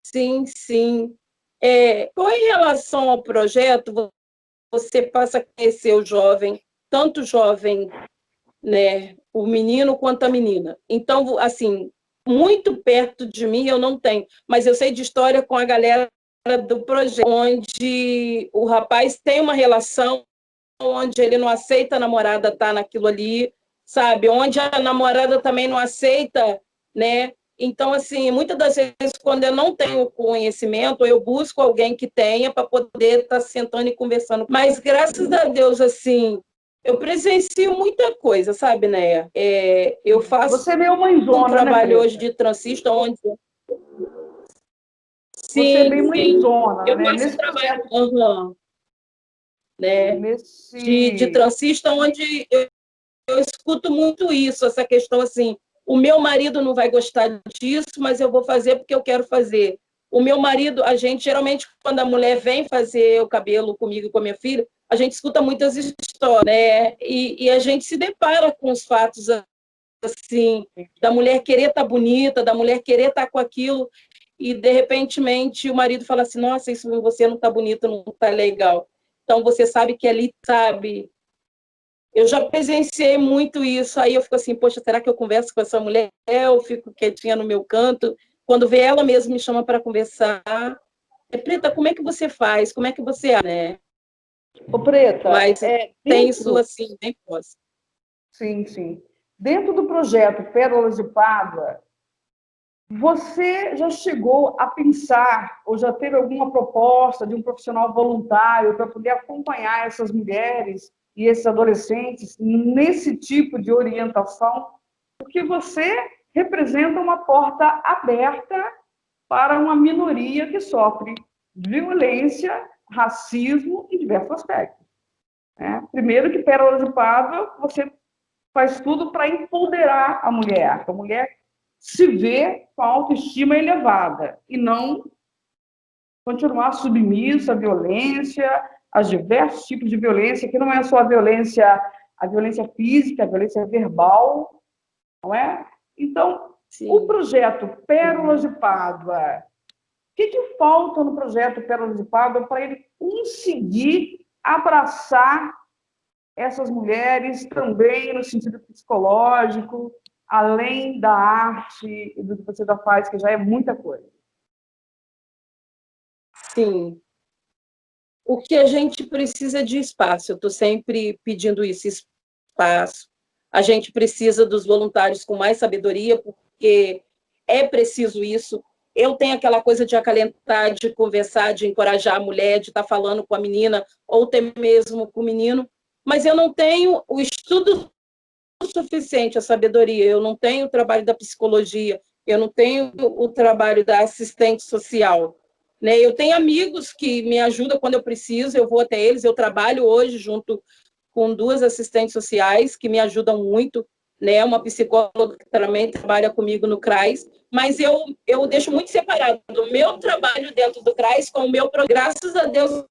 Sim, sim. Com relação ao projeto, você passa a conhecer o jovem, tanto o jovem, né, o menino quanto a menina. Então, assim, muito perto de mim eu não tenho, mas eu sei de história com a galera do projeto, onde o rapaz tem uma relação onde ele não aceita a namorada estar naquilo ali, sabe? Onde a namorada também não aceita, né? Então, assim, muitas das vezes, quando eu não tenho conhecimento, eu busco alguém que tenha para poder estar sentando e conversando. Mas, graças a Deus, assim, eu presencio muita coisa, sabe, Néia? Eu faço Você é meio um mãezona, né, trabalho hoje Preta? de transista, onde... Você é Sim, bem sim. mãezona, Eu né? faço um Nesse trabalho, projeto, né, de nesse... transista, onde eu escuto muito isso, essa questão assim, o meu marido não vai gostar disso, mas eu vou fazer porque eu quero fazer. O meu marido, a gente, geralmente, quando a mulher vem fazer o cabelo comigo e com a minha filha, a gente escuta muitas histórias, né? E a gente se depara com os fatos, assim, da mulher querer estar bonita, da mulher querer estar com aquilo, e, de repente, o marido fala assim, nossa, isso em você não está bonito, não está legal. Então, você sabe que ali, sabe, eu já presenciei muito isso, aí eu fico assim, poxa, será que eu converso com essa mulher? Eu fico quietinha no meu canto. Quando vê ela mesma me chama para conversar. Preta, como é que você faz? Como é que você é, né? Ô, Preta, Mas tem isso dentro... assim, bem próximo. Sim, sim. Dentro do projeto Pérolas de Pádua, você já chegou a pensar ou já teve alguma proposta de um profissional voluntário para poder acompanhar essas mulheres e esses adolescentes nesse tipo de orientação? Porque você representa uma porta aberta para uma minoria que sofre violência, racismo em diversos aspectos. Né? Primeiro que Pérolas de Pádua, você faz tudo para empoderar a mulher se vê com a autoestima elevada e não continuar submissa à violência, a diversos tipos de violência, que não é só a violência física, a violência verbal, não é? Então, o Sim. projeto Pérolas de Pádua, o que falta no projeto Pérolas de Pádua para ele conseguir abraçar essas mulheres também no sentido psicológico, além da arte e do que você já faz, que já é muita coisa? Sim. O que a gente precisa de espaço, eu estou sempre pedindo isso, espaço. A gente precisa dos voluntários com mais sabedoria, porque é preciso isso. Eu tenho aquela coisa de acalentar, de conversar, de encorajar a mulher, de estar falando com a menina, ou até mesmo com o menino, mas eu não tenho o estudo suficiente, a sabedoria, eu não tenho o trabalho da psicologia, eu não tenho o trabalho da assistente social. né? Eu tenho amigos que me ajudam quando eu preciso, eu vou até eles, eu trabalho hoje junto com 2 assistentes sociais que me ajudam muito, né? Uma psicóloga que também trabalha comigo no CRAS, mas eu deixo muito separado o meu trabalho dentro do CRAS com o meu programa. Graças a Deus,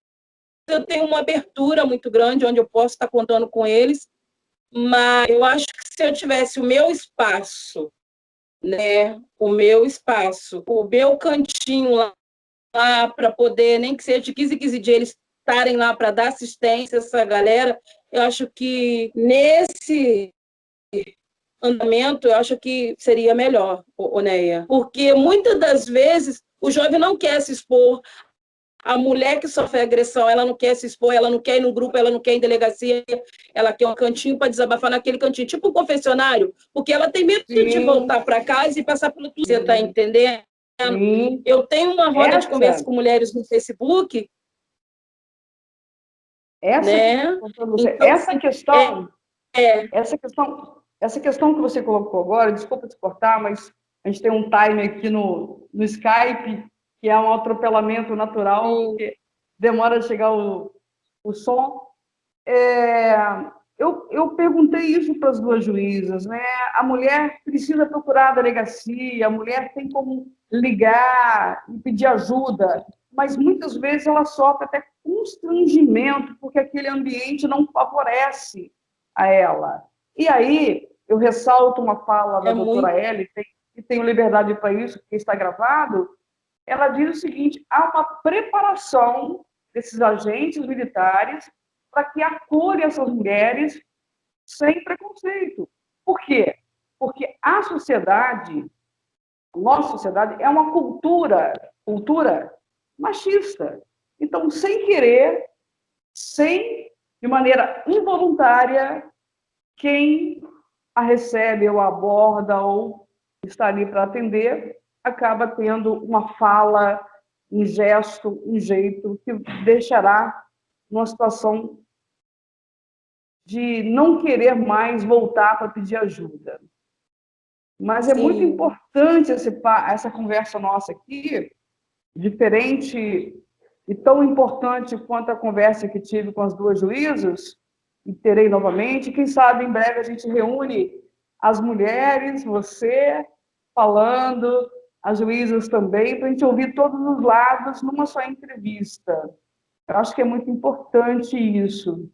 eu tenho uma abertura muito grande, onde eu posso estar contando com eles, mas eu acho que se eu tivesse o meu espaço, né? O meu espaço, o meu cantinho lá para poder, nem que seja de 15 em 15 dias, eles estarem lá para dar assistência a essa galera, eu acho que nesse andamento, eu acho que seria melhor, Oneia, porque muitas das vezes o jovem não quer se expor, a mulher que sofre agressão, ela não quer se expor, ela não quer ir num grupo, ela não quer ir em delegacia, ela quer um cantinho para desabafar naquele cantinho, tipo um confessionário, porque ela tem medo de Sim, voltar para casa e passar pelo tudo. Você está entendendo? sim. Eu tenho uma roda de conversa Essa, com mulheres no Facebook, essa, né? você, Então, assim, essa questão que você colocou agora, desculpa te cortar, mas a gente tem um time aqui no Skype, que é um atropelamento natural, porque demora a chegar o som. É, eu perguntei isso para as 2 juízas, né? A mulher precisa procurar a delegacia, a mulher tem como ligar e pedir ajuda, mas muitas vezes ela sofre até constrangimento, porque aquele ambiente não favorece a ela. E aí, eu ressalto uma fala da é muito, doutora Ellie, e tenho liberdade para isso, porque está gravado. Ela diz o seguinte: há uma preparação desses agentes militares para que acolha essas mulheres sem preconceito. Por quê? Porque a nossa sociedade, é uma cultura machista. Então, sem querer, de maneira involuntária, quem a recebe ou aborda ou está ali para atender, acaba tendo uma fala, um gesto, um jeito que deixará numa situação de não querer mais voltar para pedir ajuda. Mas é muito sim, importante essa conversa nossa aqui, diferente e tão importante quanto a conversa que tive com as 2 juízas, e terei novamente. Quem sabe em breve a gente reúne as mulheres, você falando, as juízas também, para a gente ouvir todos os lados numa só entrevista. Eu acho que é muito importante isso.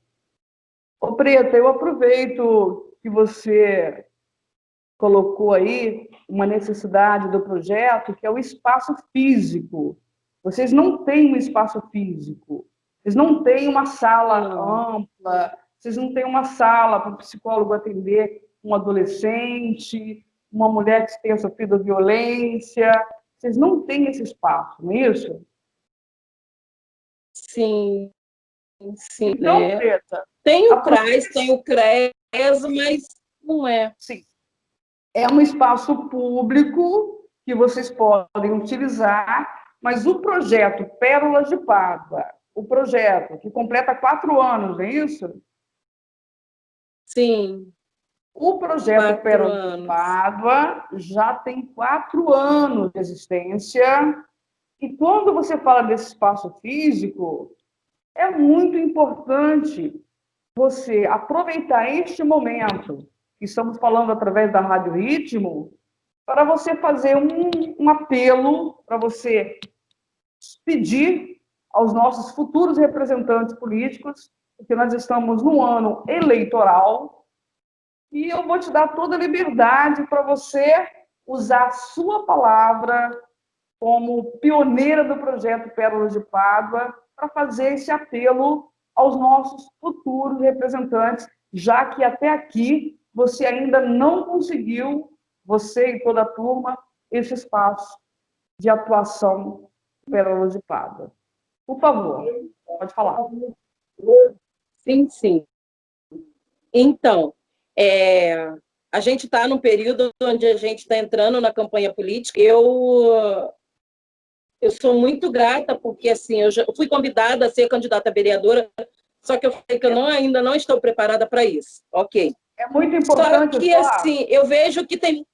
Ô, Preta, eu aproveito que você colocou aí uma necessidade do projeto, que é o espaço físico. Vocês não têm um espaço físico, vocês não têm uma sala ampla, vocês não têm uma sala para o psicólogo atender um adolescente, uma mulher que tenha sofrido violência, vocês não têm esse espaço, não é isso? sim, sim, Então, né? Preta, Tem o CRAS, aproveite, tem o CRES, mas não é. sim, é um espaço público que vocês podem utilizar, mas o projeto Pérolas de Pádua, o projeto que completa 4 anos, é isso? Sim, O projeto 4 Pérolas de anos. Pádua já tem 4 anos de existência, e quando você fala desse espaço físico, é muito importante você aproveitar este momento, que estamos falando através da Rádio Ritmo, para você fazer um apelo, para você pedir aos nossos futuros representantes políticos, porque nós estamos no ano eleitoral, e eu vou te dar toda a liberdade para você usar a sua palavra como pioneira do projeto Pérolas de Pádua para fazer esse apelo aos nossos futuros representantes, já que até aqui você ainda não conseguiu, você e toda a turma, esse espaço de atuação Pérolas de Pádua. Por favor, pode falar. Sim, sim. Então, a gente está num período onde a gente está entrando na campanha política. Eu sou muito grata, porque assim, eu já fui convidada a ser candidata a vereadora, só que eu falei que ainda não estou preparada para isso. Ok. É muito Só importante que, só assim, eu vejo que tem...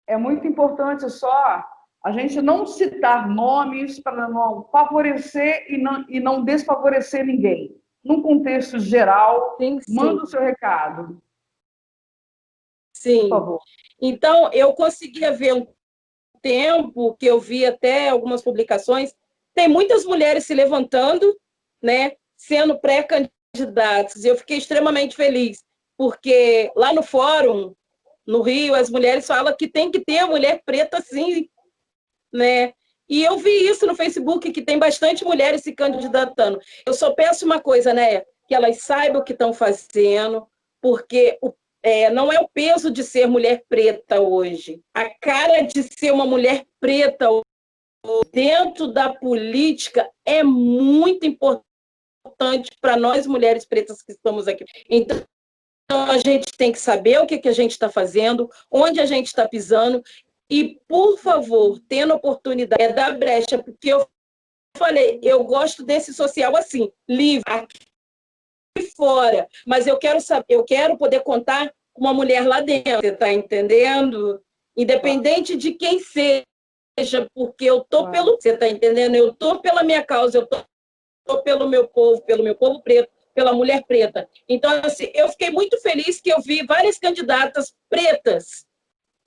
É muito importante só a gente não citar nomes para não favorecer e não desfavorecer ninguém. Num contexto geral, Sim, manda sim. o seu recado, por Sim. favor. Então, eu conseguia ver um tempo que eu vi até algumas publicações, tem muitas mulheres se levantando, né, sendo pré-candidatas. E eu fiquei extremamente feliz, porque lá no fórum, no Rio, as mulheres falam que tem que ter a mulher preta, sim, né? E eu vi isso no Facebook, que tem bastante mulheres se candidatando. Eu só peço uma coisa, né? Que elas saibam o que estão fazendo, porque não é o peso de ser mulher preta hoje. A cara de ser uma mulher preta dentro da política é muito importante para nós, mulheres pretas que estamos aqui. Então, a gente tem que saber o que a gente está fazendo, onde a gente está pisando, e, por favor, tendo oportunidade, dar brecha, porque eu falei, eu gosto desse social assim, livre, aqui fora, mas eu quero saber, eu quero poder contar com uma mulher lá dentro, você está entendendo? Independente de quem seja, porque eu tô pelo, você está entendendo? Eu tô pela minha causa, eu tô pelo meu povo preto, pela mulher preta. Então, assim, eu fiquei muito feliz que eu vi várias candidatas pretas,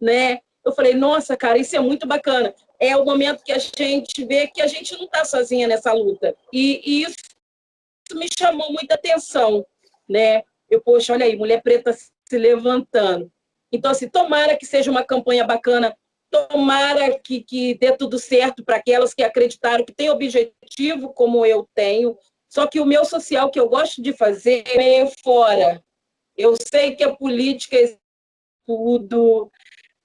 né? Eu falei, nossa, cara, isso é muito bacana. É o momento que a gente vê que a gente não está sozinha nessa luta. E isso me chamou muita atenção, né? Eu, poxa, olha aí, mulher preta se levantando. Então, assim, tomara que seja uma campanha bacana, tomara que dê tudo certo para aquelas que acreditaram, que têm objetivo como eu tenho, só que o meu social que eu gosto de fazer é meio fora. Eu sei que a política é tudo,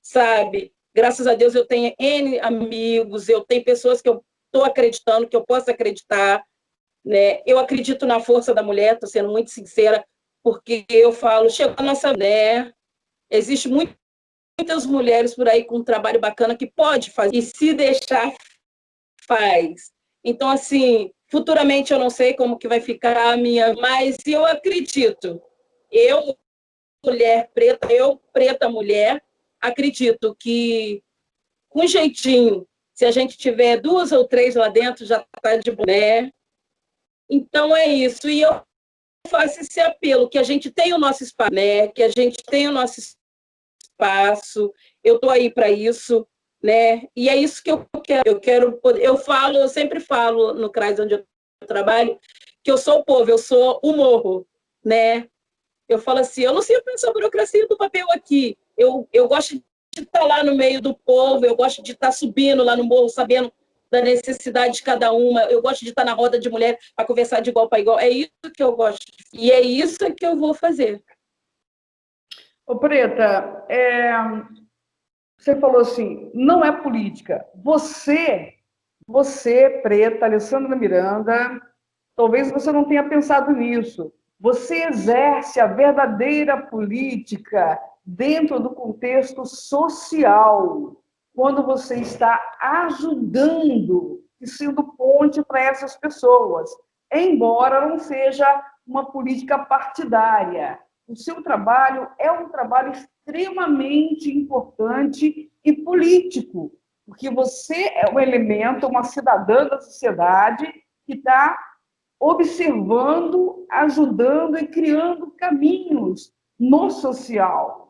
sabe? Graças a Deus eu tenho N amigos, eu tenho pessoas que eu estou acreditando, que eu posso acreditar, né? Eu acredito na força da mulher, estou sendo muito sincera, porque eu falo, chegou a nossa mulher, existe muitas mulheres por aí com um trabalho bacana que pode fazer, e se deixar, faz. Então, assim, futuramente eu não sei como que vai ficar a minha, mas eu acredito, eu, mulher preta, eu, preta mulher, acredito que com jeitinho, se a gente tiver 2 ou 3 lá dentro, já está de boné. Então é isso. E eu faço esse apelo, que a gente tem o nosso espaço, né? Que a gente tem o nosso espaço. Eu estou aí para isso, né? E é isso que eu quero. Eu quero poder, eu sempre falo no CRAS onde eu trabalho, que eu sou o povo, eu sou o morro, né? Eu falo assim, eu não sei pensar a burocracia do papel aqui. Eu gosto de estar lá no meio do povo, eu gosto de estar subindo lá no morro, sabendo da necessidade de cada uma. Eu gosto de estar na roda de mulher para conversar de igual para igual. É isso que eu gosto. E é isso que eu vou fazer. Ô, Preta, você falou assim, não é política. Você, Preta, Alessandra Miranda, talvez você não tenha pensado nisso. Você exerce a verdadeira política dentro do contexto social, quando você está ajudando e sendo ponte para essas pessoas, embora não seja uma política partidária. O seu trabalho é um trabalho extremamente importante e político, porque você é um elemento, uma cidadã da sociedade que está observando, ajudando e criando caminhos no social.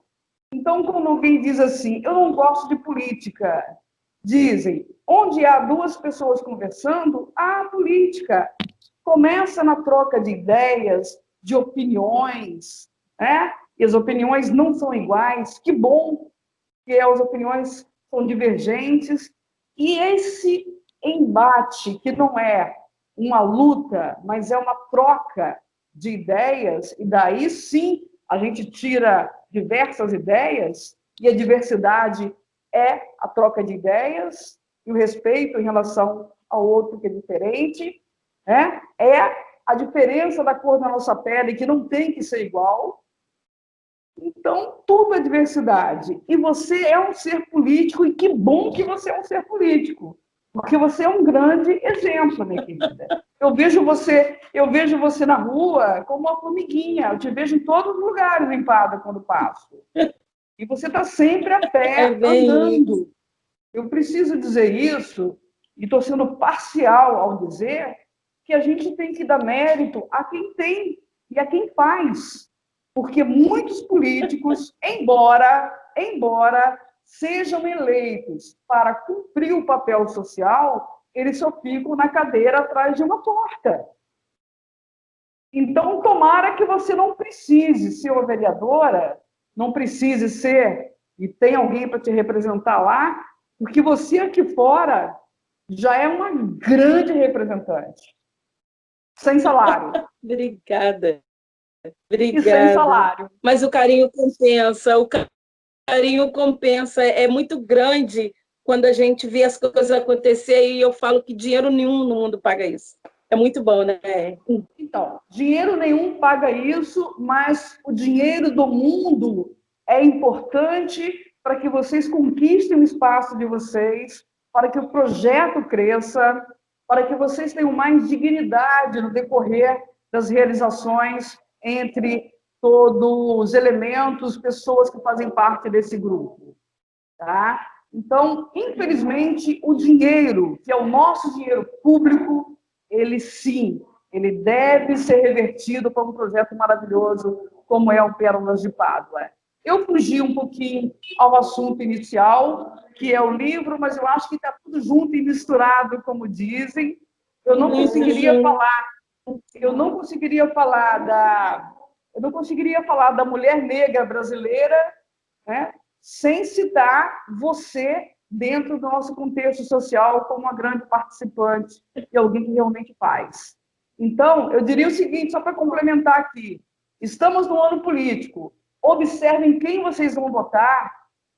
Então, quando alguém diz assim, eu não gosto de política, dizem, onde há duas pessoas conversando, há política. Começa na troca de ideias, de opiniões, né? E as opiniões não são iguais. Que bom que as opiniões são divergentes. E esse embate, que não é uma luta, mas é uma troca de ideias, e daí sim a gente tira diversas ideias, e a diversidade é a troca de ideias, e o respeito em relação ao outro que é diferente, né? É a diferença da cor da nossa pele, que não tem que ser igual. Então, tudo é diversidade. E você é um ser político, e que bom que você é um ser político, porque você é um grande exemplo, minha querida. Eu vejo você na rua como uma formiguinha, eu te vejo em todos os lugares limpada quando passo. E você está sempre a pé, andando. eu preciso dizer isso, e estou sendo parcial ao dizer, que a gente tem que dar mérito a quem tem e a quem faz. Porque muitos políticos, embora sejam eleitos para cumprir o papel social, eles só ficam na cadeira atrás de uma porta. Então, tomara que você não precise ser uma vereadora, não precise ser, e tem alguém para te representar lá, porque você aqui fora já é uma grande representante, sem salário. Obrigada. E sem salário. Mas o carinho compensa, carinho compensa, é muito grande quando a gente vê as coisas acontecer e eu falo que dinheiro nenhum no mundo paga isso. É muito bom, né? Então, dinheiro nenhum paga isso, mas o dinheiro do mundo é importante para que vocês conquistem o espaço de vocês, para que o projeto cresça, para que vocês tenham mais dignidade no decorrer das realizações entre todos os elementos, pessoas que fazem parte desse grupo. Tá? Então, infelizmente, o dinheiro, que é o nosso dinheiro público, ele sim, ele deve ser revertido para um projeto maravilhoso como é o Pérolas de Pádua. Eu fugi um pouquinho ao assunto inicial, que é o livro, mas eu acho que está tudo junto e misturado, como dizem. Eu não conseguiria falar da mulher negra brasileira, né, sem citar você dentro do nosso contexto social como uma grande participante e alguém que realmente faz. Então, eu diria o seguinte, só para complementar aqui, estamos no ano político, observem quem vocês vão votar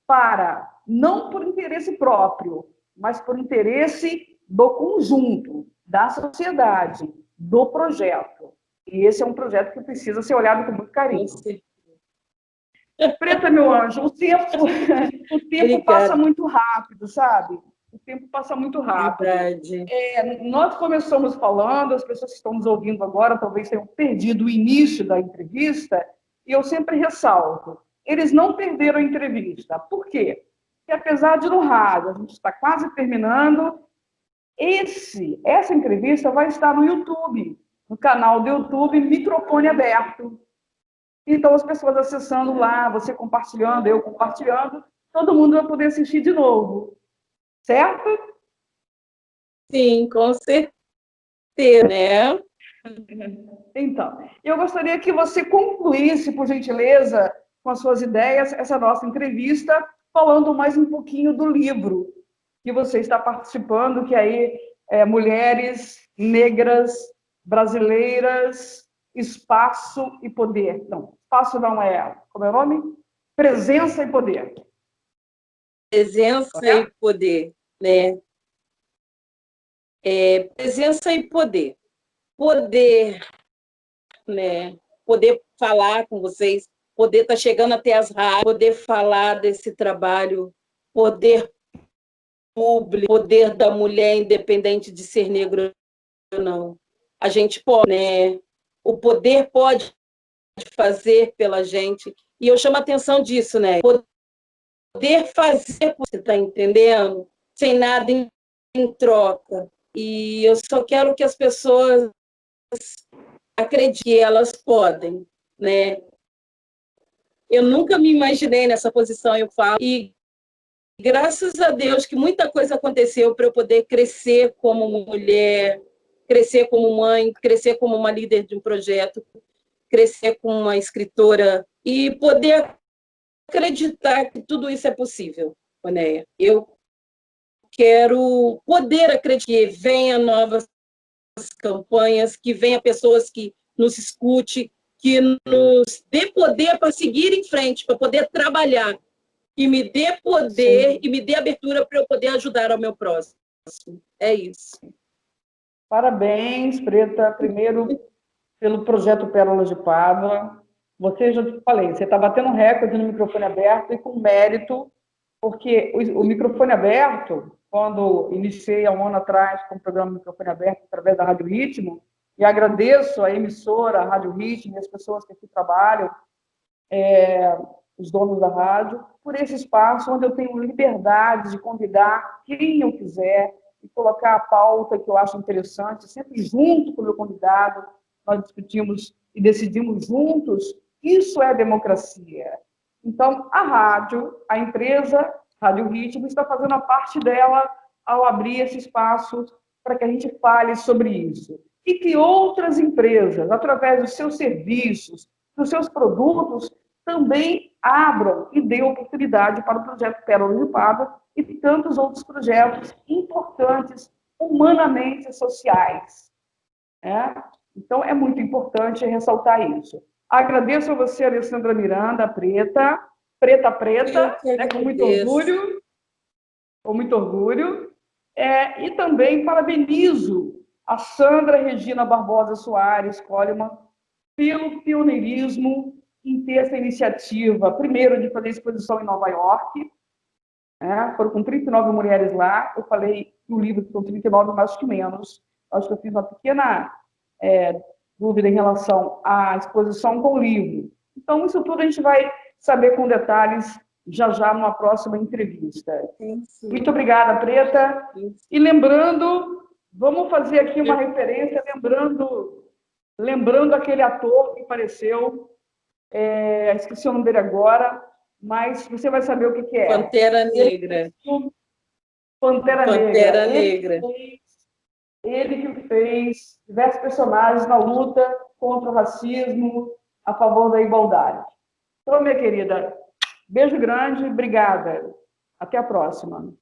para, não por interesse próprio, mas por interesse do conjunto, da sociedade, do projeto. E esse é um projeto que precisa ser olhado com muito carinho. Preta, meu anjo, o tempo passa muito rápido, sabe? O tempo passa muito rápido. Verdade. Nós começamos falando, as pessoas que estão nos ouvindo agora talvez tenham perdido o início da entrevista, e eu sempre ressalto, eles não perderam a entrevista. Por quê? Porque apesar de no rádio, a gente está quase terminando, essa entrevista vai estar no YouTube, no canal do YouTube Microfone Aberto. Então, as pessoas acessando lá, você compartilhando, eu compartilhando, todo mundo vai poder assistir de novo. Certo? Sim, com certeza, né? Então, eu gostaria que você concluísse, por gentileza, com as suas ideias, essa nossa entrevista, falando mais um pouquinho do livro que você está participando, que aí é Mulheres Negras Brasileiras, Espaço e Poder. Não, espaço não é, como é o nome? Presença e Poder. Presença e poder, né? Presença e poder. Poder, né? Poder falar com vocês, poder estar chegando até as rádios, poder falar desse trabalho, poder público, poder da mulher independente de ser negro ou não. A gente pode, né? O poder pode fazer pela gente. E eu chamo a atenção disso, né? Poder fazer, você está entendendo? Sem nada em troca. E eu só quero que as pessoas acreditem que elas podem, né? Eu nunca me imaginei nessa posição, eu falo, e graças a Deus que muita coisa aconteceu para eu poder crescer como mulher, crescer como mãe, crescer como uma líder de um projeto, crescer como uma escritora e poder acreditar que tudo isso é possível, Onéia. Eu quero poder acreditar que venha novas campanhas, que venha pessoas que nos escute, que nos dê poder para seguir em frente, para poder trabalhar, e me dê poder Sim. E me dê abertura para eu poder ajudar ao meu próximo. É isso. Parabéns, Preta, primeiro pelo projeto Pérolas de Pádua. Você, já te falei, você está batendo recorde no microfone aberto e com mérito, porque o microfone aberto, quando iniciei há um ano atrás com o programa Microfone Aberto através da Rádio Ritmo, e agradeço a emissora, a Rádio Ritmo e as pessoas que aqui trabalham, os donos da rádio, por esse espaço onde eu tenho liberdade de convidar quem eu quiser e colocar a pauta que eu acho interessante, sempre junto com o meu convidado, nós discutimos e decidimos juntos. Isso é democracia. Então, a rádio, a empresa Rádio Ritmo, está fazendo a parte dela ao abrir esse espaço para que a gente fale sobre isso. E que outras empresas, através dos seus serviços, dos seus produtos, também abram e dêem oportunidade para o projeto Pérola de Pádua e tantos outros projetos importantes, humanamente sociais. Né? Então, é muito importante ressaltar isso. Agradeço a você, Alessandra Miranda, preta, né, com muito orgulho, e também parabenizo a Sandra Regina Barbosa Soares Coleman pelo pioneirismo em ter essa iniciativa, primeiro, de fazer exposição em Nova York, né? Foram com 39 mulheres lá, eu falei no livro que são 39, mais que menos, acho que eu fiz uma pequena dúvida em relação à exposição com o livro. Então, isso tudo a gente vai saber com detalhes já numa próxima entrevista. Sim. Muito obrigada, Preta. E lembrando, vamos fazer aqui uma referência, lembrando aquele ator que apareceu, esqueci o nome dele agora, mas você vai saber o que é. Pantera Negra. Pantera Negra. Ele que fez diversos personagens na luta contra o racismo, a favor da igualdade. Então, minha querida, beijo grande, obrigada. Até a próxima.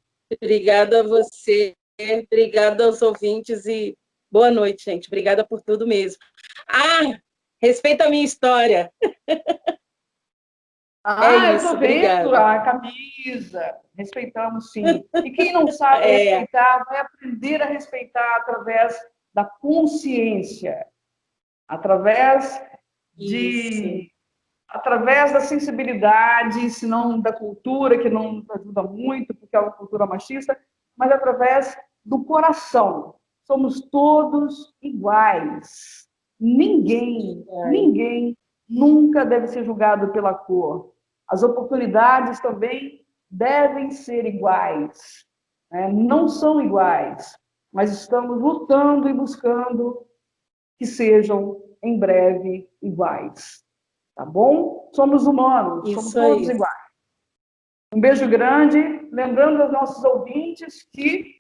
Obrigada a você, obrigada aos ouvintes e boa noite, gente. Obrigada por tudo mesmo. Respeita a minha história. Eu estou vendo a camisa. Respeitamos, sim. E quem não sabe respeitar, vai aprender a respeitar através da consciência, através da sensibilidade, se não da cultura, que não nos ajuda muito, porque é uma cultura machista, mas através do coração. Somos todos iguais. Ninguém nunca deve ser julgado pela cor. As oportunidades também devem ser iguais. Não são iguais, mas estamos lutando e buscando que sejam, em breve, iguais. Tá bom? Somos humanos, somos todos iguais. Um beijo grande. Lembrando aos nossos ouvintes que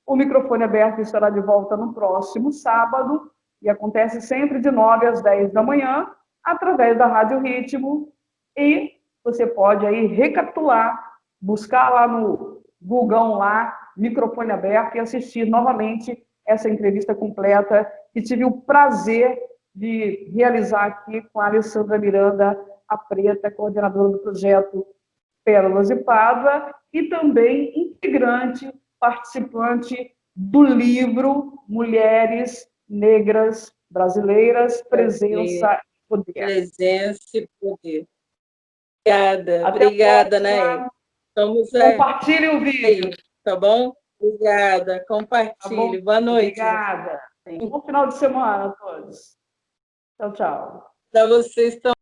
o microfone aberto estará de volta no próximo sábado, e acontece sempre de 9 às 10 da manhã, através da Rádio Ritmo, e você pode aí recapitular, buscar lá no Google, lá, microfone aberto, e assistir novamente essa entrevista completa, que tive o prazer de realizar aqui com a Alessandra Miranda, a Preta, coordenadora do projeto Pérolas de Pádua, e também integrante, participante do livro Mulheres Negras Brasileiras, Presença e Poder. Presença e Poder. Obrigada, Naé. Compartilhe o vídeo. Tá bom? Obrigada, compartilhe. Tá, boa noite. Obrigada. Bom final de semana a todos. Tchau, tchau. Para vocês também.